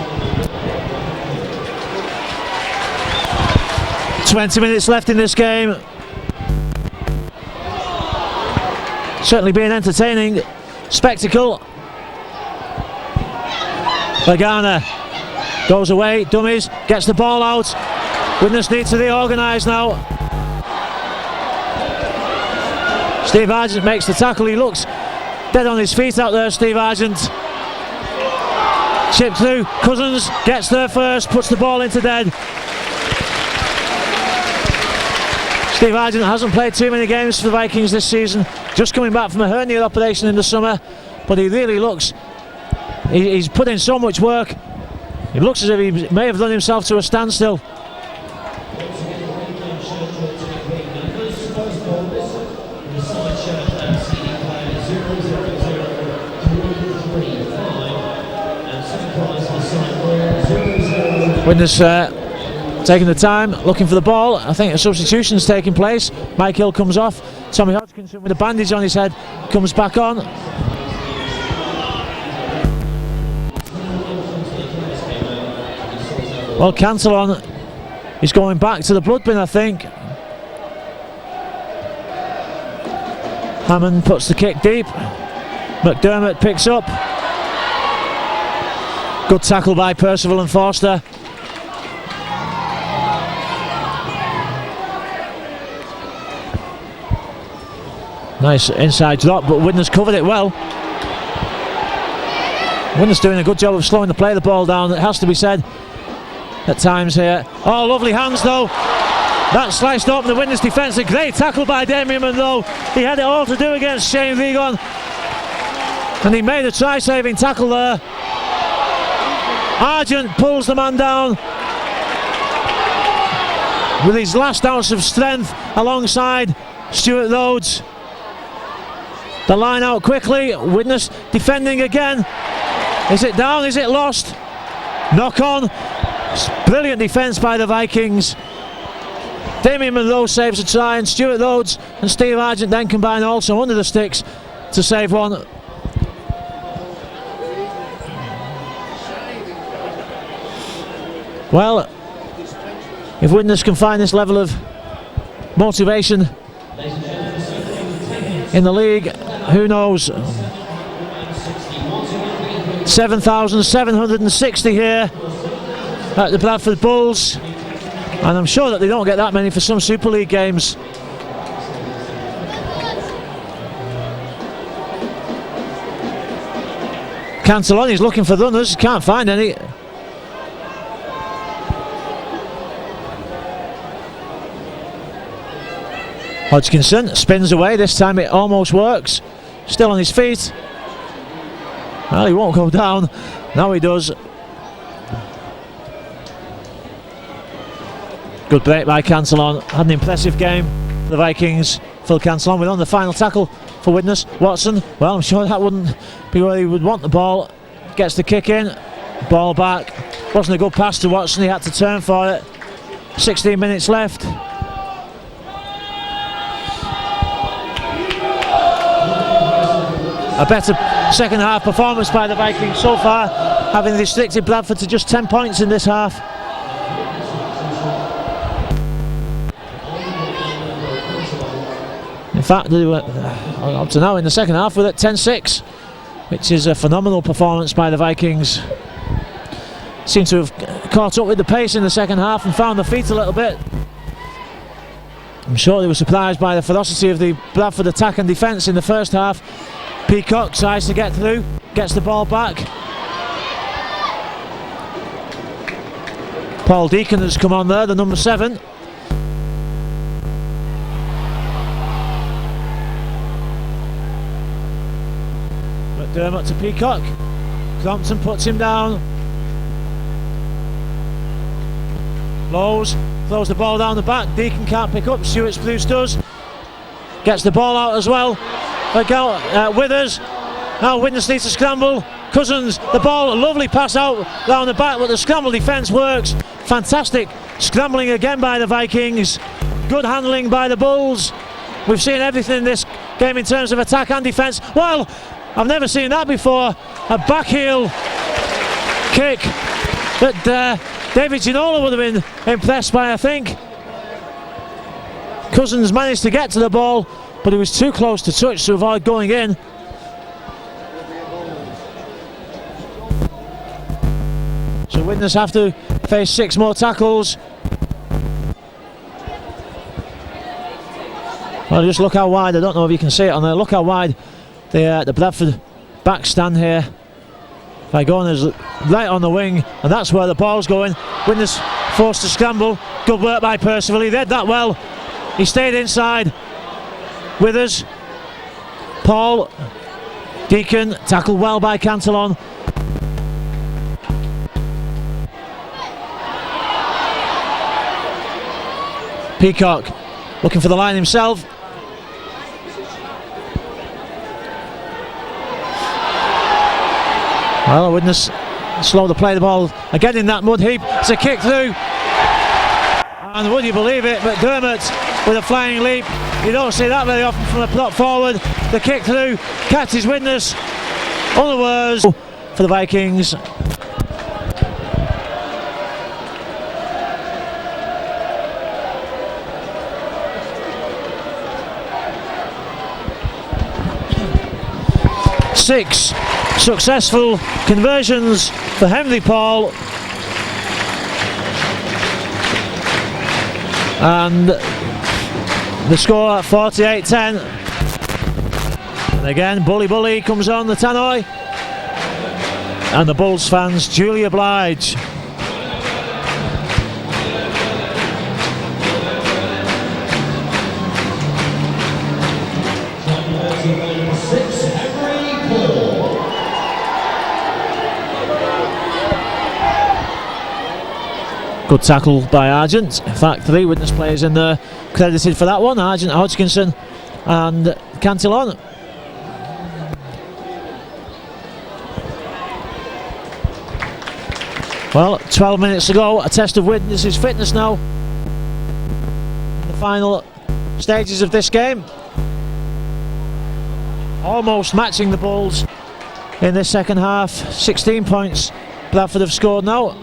20 minutes left in this game. Certainly being entertaining spectacle. Lagana goes away, dummies, gets the ball out. Widnes needs to reorganise now. Steve Argent makes the tackle. He looks dead on his feet out there, Steve Argent. Chip through, Cousins gets there first, puts the ball into dead. Steve Argent hasn't played too many games for the Vikings this season, just coming back from a hernia operation in the summer, but he really looks, he's put in so much work. He looks as if he may have done himself to a standstill. Widnes taking the time, looking for the ball. I think a substitution's taking place. Mike Hill comes off. Tommy Hodgkinson with a bandage on his head comes back on. Well, Cantillon is going back to the blood bin, I think. Hammond puts the kick deep. McDermott picks up. Good tackle by Percival and Forster. Nice inside drop, but Widnes covered it well. Widnes doing a good job of slowing the play of the ball down, it has to be said at times here. Oh, lovely hands though. That sliced open the Widnes defence. A great tackle by Damien Monroe. He had it all to do against Shane Regan, and he made a try-saving tackle there. Argent pulls the man down with his last ounce of strength alongside Stuart Rhodes. The line out quickly. Widnes defending again. Is it down? Is it lost? Knock on. Brilliant defence by the Vikings. Damien Monroe saves a try, and Stuart Rhodes and Steve Argent then combine also under the sticks to save one. Well, if Widnes can find this level of motivation in the league, who knows? 7,760 here at the Bradford Bulls, and I'm sure that they don't get that many for some Super League games. Cantillon is looking for runners, can't find any. Hodgkinson spins away, this time it almost works. Still on his feet. Well, he won't go down. Now he does. Good break by Cantillon. Had an impressive game. The Vikings, Phil Cantillon with on the final tackle for Widnes. Watson, well, I'm sure that wouldn't be where he would want the ball. Gets the kick in, ball back. Wasn't a good pass to Watson, he had to turn for it. 16 minutes left. A better second half performance by the Vikings so far, having restricted Bradford to just 10 points in this half. In fact, they were up to now in the second half with at 10-6, which is a phenomenal performance by the Vikings. Seem to have caught up with the pace in the second half and found their feet a little bit. I'm sure they were surprised by the ferocity of the Bradford attack and defence in the first half. Peacock tries to get through, gets the ball back. Paul Deacon has come on there, the number 7. McDermott to Peacock. Crompton puts him down. Lowe's throws the ball down the back. Deacon can't pick up. Stuart Spruce does. Gets the ball out as well. Withers. Now Widnes needs to scramble. Cousins, the ball, a lovely pass out down the back, but the scramble defence works. Fantastic scrambling again by the Vikings. Good handling by the Bulls. We've seen everything in this game in terms of attack and defence. Well, I've never seen that before. A back heel kick that David Ginola would have been impressed by, I think. Cousins managed to get to the ball, but he was too close to touch to avoid going in. So Widnes have to face 6 more tackles. Well, just look how wide, I don't know if you can see it on there, look how wide the Bradford back stand here. Vigone is right on the wing, and that's where the ball's going. Widnes forced to scramble. Good work by Percival, he read that well. He stayed inside. Withers, Paul, Deacon, tackled well by Cantillon. Peacock looking for the line himself. Well, Widnes slow to play the ball again in that mud heap. It's a kick through, and would you believe it, McDermott with a flying leap. You don't see that very often from a prop forward. The kick through catches Widnes unawares for the Vikings. Six successful conversions for Henry Paul, and the score 48-10. And again, Bully comes on the tannoy, and the Bulls fans duly oblige. Good tackle by Argent. In fact, 3 Widnes players in there credited for that one. Argent, Hodgkinson and Cantillon. Well, 12 minutes to go. A test of Widnes' fitness now. In the final stages of this game. Almost matching the Bulls in this second half. 16 points Bradford have scored now.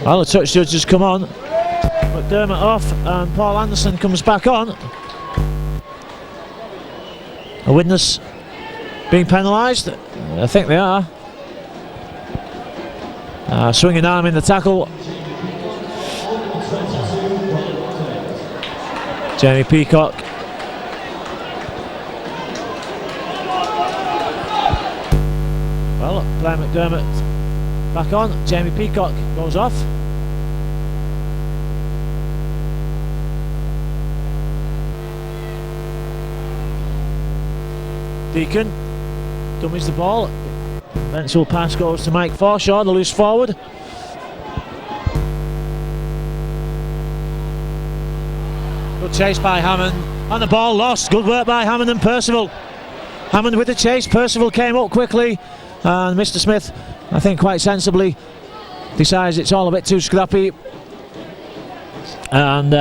Well, the touch judge has come on. McDermott off, and Paul Anderson comes back on. A Widnes being penalised? I think they are. Swinging arm in the tackle. Jamie Peacock. Well, Brian McDermott back on. Jamie Peacock goes off. Deacon dummies the ball. Eventual pass goes to Mike Forshaw, the loose forward. Good chase by Hammond. And the ball lost. Good work by Hammond and Percival. Hammond with the chase. Percival came up quickly. And Mr. Smith, I think quite sensibly, decides it's all a bit too scrappy. And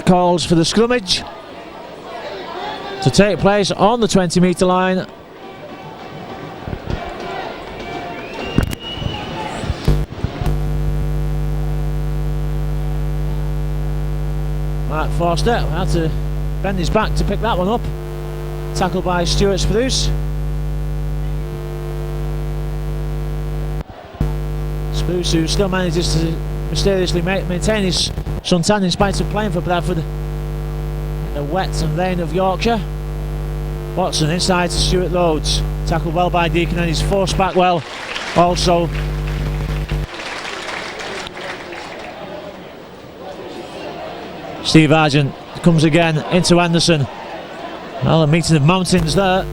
calls for the scrummage to take place on the 20-metre line. Mark Forster had to bend his back to pick that one up. Tackled by Stuart Spruce. Spruce, who still manages to mysteriously maintain his suntan in spite of playing for Bradford in the wet and rain of Yorkshire. Watson inside to Stuart Rhodes. Tackled well by Deacon and he's forced back well also. Steve Argent comes again into Anderson. Well, a meeting of mountains there.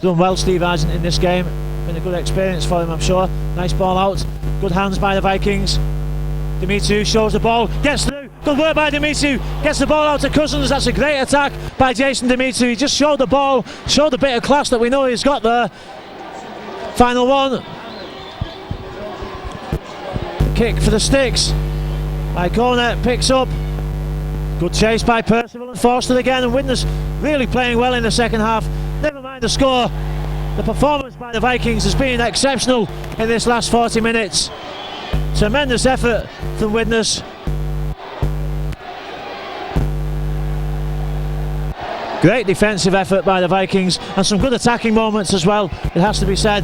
Done well, Steve Argent, in this game. Been a good experience for him, I'm sure. Nice ball out. Good hands by the Vikings. Dimitriou shows the ball, gets through. Good work by Dimitriou. Gets the ball out to Cousins. That's a great attack by Jason Dimitriou. He just showed the ball, showed a bit of class that we know he's got there. Final one. Kick for the Sticks. By corner, picks up. Good chase by Percival and Forster again, and Widnes really playing well in the second half. Never mind the score. The performance by the Vikings has been exceptional in this last 40 minutes. Tremendous effort from Widnes. Great defensive effort by the Vikings and some good attacking moments as well, it has to be said.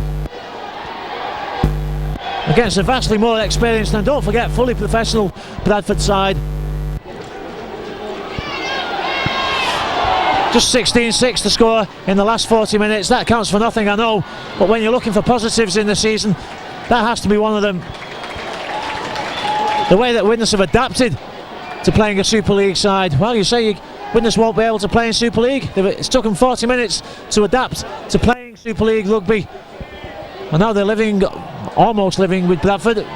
Against a vastly more experienced and, don't forget, fully professional Bradford side. Just 16-6 to score in the last 40 minutes. That counts for nothing, I know, but when you're looking for positives in the season, that has to be one of them. The way that Widnes have adapted to playing a Super League side. Well, you say Widnes won't be able to play in Super League. It's took them 40 minutes to adapt to playing Super League rugby, and now they're almost living with Bradford.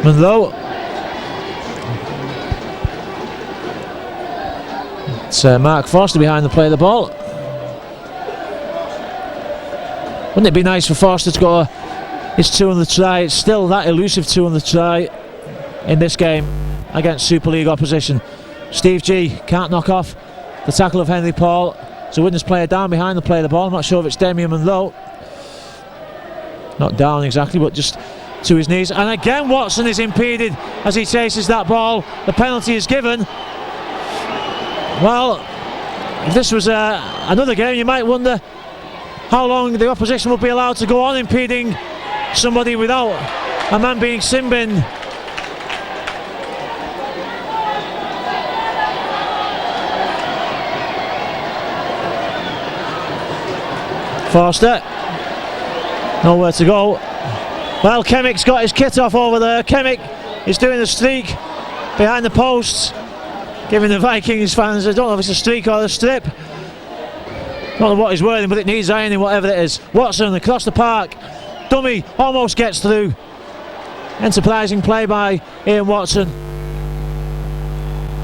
Monroe. It's Mark Forster behind the play of the ball. Wouldn't it be nice for Forster to go his 200th try? It's still that elusive 200th try in this game against Super League opposition. Steve G can't knock off the tackle of Henry Paul. So Widnes player down behind the play of the ball. I'm not sure if it's Damien Monroe. Not down exactly, but just to his knees. And again Watson is impeded as he chases that ball. The penalty is given. Well, if this was another game, you might wonder how long the opposition would be allowed to go on impeding somebody without a man being sin-binned. Forster, nowhere to go. Well, Kemmick's got his kit off over there. Kemmick is doing a streak behind the posts, giving the Vikings fans, I don't know if it's a streak or a strip. Don't know what he's wearing, but it needs ironing, whatever it is. Watson across the park. Dummy almost gets through. Enterprising play by Ian Watson.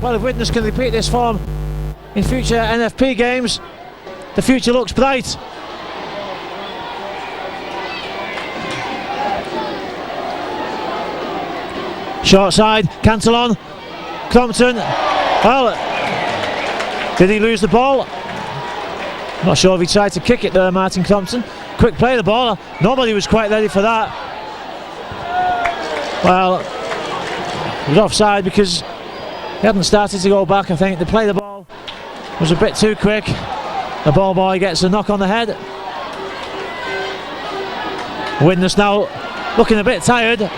Well, if Widnes can repeat this form in future NFP games, the future looks bright. Short side, Cantillon, Crompton. Well, did he lose the ball? Not sure if he tried to kick it there, Martin Crompton. Quick play of the ball, nobody was quite ready for that. Well, it was offside because he hadn't started to go back, I think. The play of the ball was a bit too quick. The ball boy gets a knock on the head. Widnes now looking a bit tired.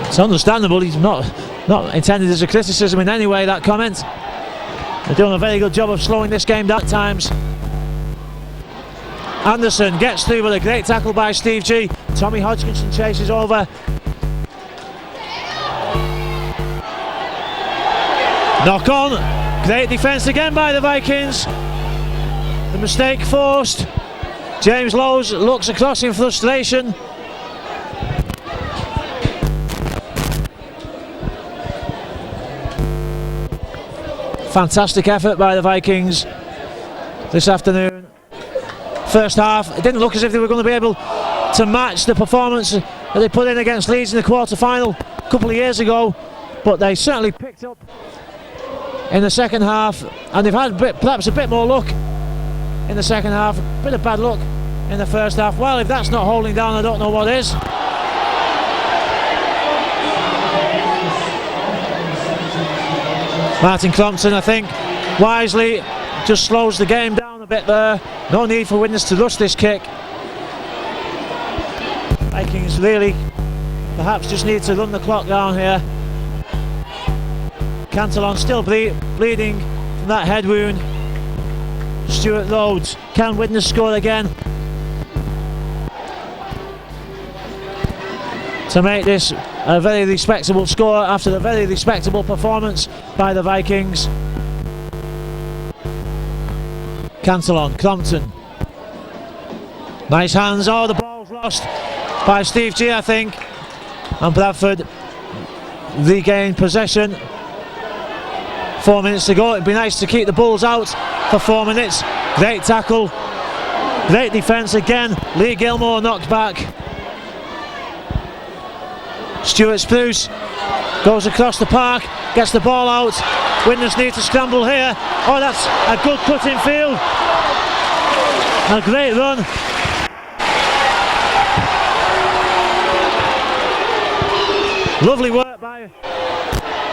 It's understandable, he's not intended as a criticism in any way, that comment. They're doing a very good job of slowing this game down at times. Anderson gets through with a great tackle by Steve G. Tommy Hodgkinson chases over. Knock on. Great defence again by the Vikings. The mistake forced. James Lowes looks across in frustration. Fantastic effort by the Vikings this afternoon. First half, it didn't look as if they were going to be able to match the performance that they put in against Leeds in the quarter-final a couple of years ago, but they certainly picked up in the second half, and they've had perhaps a bit more luck in the second half, a bit of bad luck in the first half. Well, if that's not holding down, I don't know what is. Martin Crompton, I think, wisely just slows the game down a bit there. No need for Widnes to rush this kick. Vikings really perhaps just need to run the clock down here. Cantillon still bleeding from that head wound. Stuart Rhodes, can Widnes score again to make this a very respectable score after a very respectable performance by the Vikings? Cantillon, Crompton, nice hands. Oh, the ball's lost by Steve G, I think, and Bradford regained possession. 4 minutes to go. It'd be nice to keep the Bulls out for 4 minutes. Great tackle, great defence again. Lee Gilmore knocked back. Stuart Spruce goes across the park, gets the ball out. Widnes need to scramble here. Oh, that's a good cut in field. A great run. Lovely work by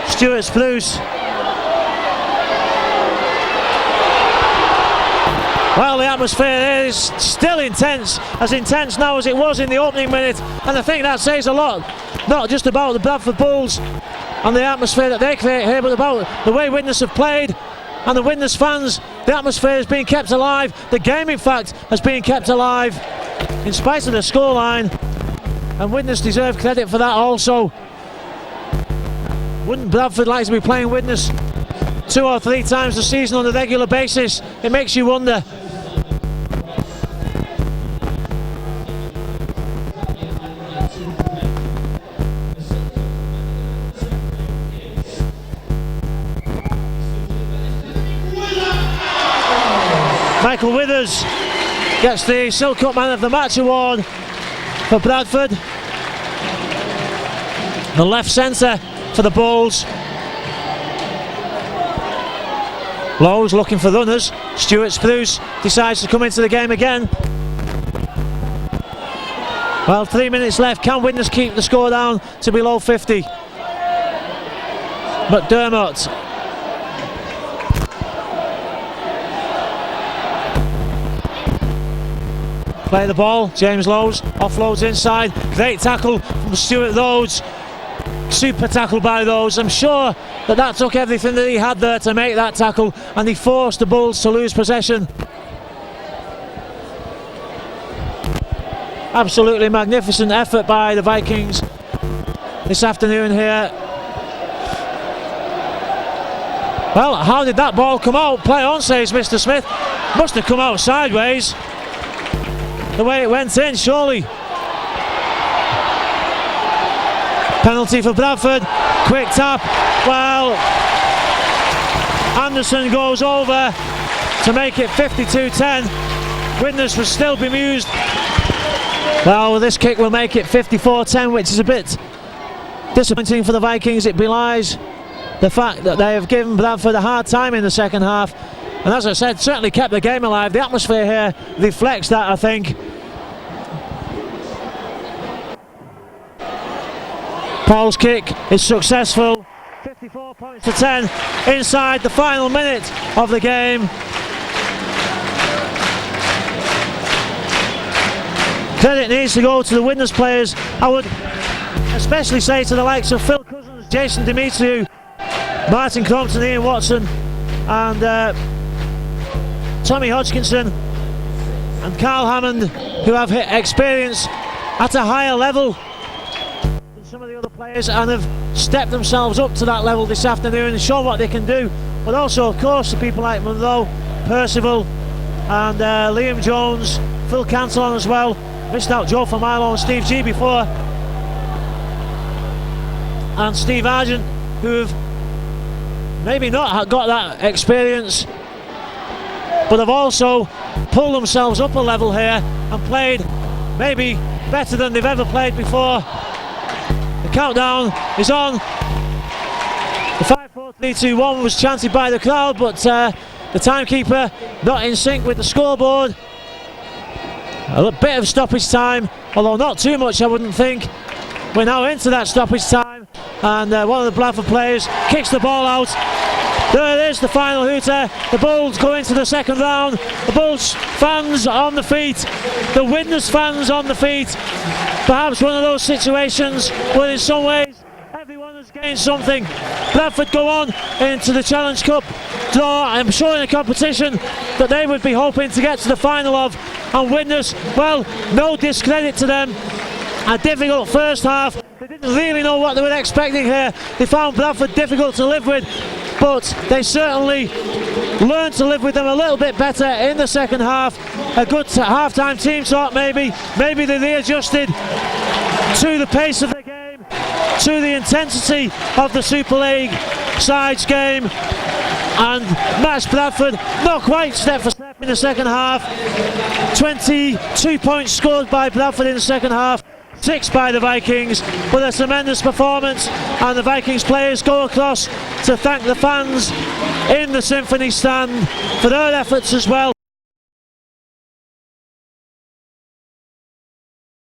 Stuart Spruce. Well, the atmosphere is still intense now as it was in the opening minute, and I think that says a lot, not just about the Bradford Bulls and the atmosphere that they create here, but about the way Widnes have played and the Widnes fans. The atmosphere has been kept alive. The game, in fact, has been kept alive in spite of the scoreline, and Widnes deserve credit for that also. Wouldn't Bradford like to be playing Widnes 2 or 3 times a season on a regular basis? It makes you wonder. Michael Withers gets the Silk Cup Man of the Match award for Bradford. The left centre for the Bulls. Lowes looking for runners. Stuart Spruce decides to come into the game again. Well, 3 minutes left. Can Widnes keep the score down to below 50? McDermott. Play the ball. James Lowes offloads inside. Great tackle from Stuart Rhodes. Super tackle by Rhodes. I'm sure that took everything that he had there to make that tackle, and he forced the Bulls to lose possession. Absolutely magnificent effort by the Vikings this afternoon here. Well, how did that ball come out? Play on, says Mr. Smith. Must have come out sideways. The way it went in, surely. Penalty for Bradford. Quick tap. Well, Anderson goes over to make it 52-10. Widnes was still bemused. Well, this kick will make it 54-10, which is a bit disappointing for the Vikings. It belies the fact that they have given Bradford a hard time in the second half, and as I said, certainly kept the game alive. The atmosphere here reflects that, I think. Paul's kick is successful. 54 points to 10 inside the final minute of the game. Credit needs to go to the Widnes players. I would especially say to the likes of Phil Cousins, Jason Demetriou, Martin Crompton, Ian Watson, and Tommy Hodgkinson and Carl Hammond, who have hit experience at a higher level than some of the other players and have stepped themselves up to that level this afternoon and shown what they can do but also of course to people like Munro, Percival and Liam Jones, Phil Cantillon as well. Missed out Joe Familo and Steve G before, and Steve Argent, who've maybe not got that experience, but have also pulled themselves up a level here and played maybe better than they've ever played before. The countdown is on. The 5, 4, 3, 2, 1 was chanted by the crowd, but the timekeeper not in sync with the scoreboard. A bit of stoppage time, although not too much I wouldn't think. We're now into that stoppage time, and one of the Bradford players kicks the ball out. There it is, the final hooter. The Bulls go into the second round. The Bulls fans on the feet, the Widnes fans on the feet. Perhaps one of those situations where in some ways everyone has gained something. Bradford go on into the Challenge Cup draw. I'm sure in a competition that they would be hoping to get to the final of. And Widnes, well, no discredit to them. A difficult first half. They didn't really know what they were expecting here. They found Bradford difficult to live with, but they certainly learned to live with them a little bit better in the second half. A good half-time team talk maybe. Maybe they readjusted to the pace of the game, to the intensity of the Super League sides game, and matched Bradford not quite step for step in the second half. 22 points scored by Bradford in the second half, 6 by the Vikings, but a tremendous performance, and the Vikings players go across to thank the fans in the Symphony stand for their efforts as well.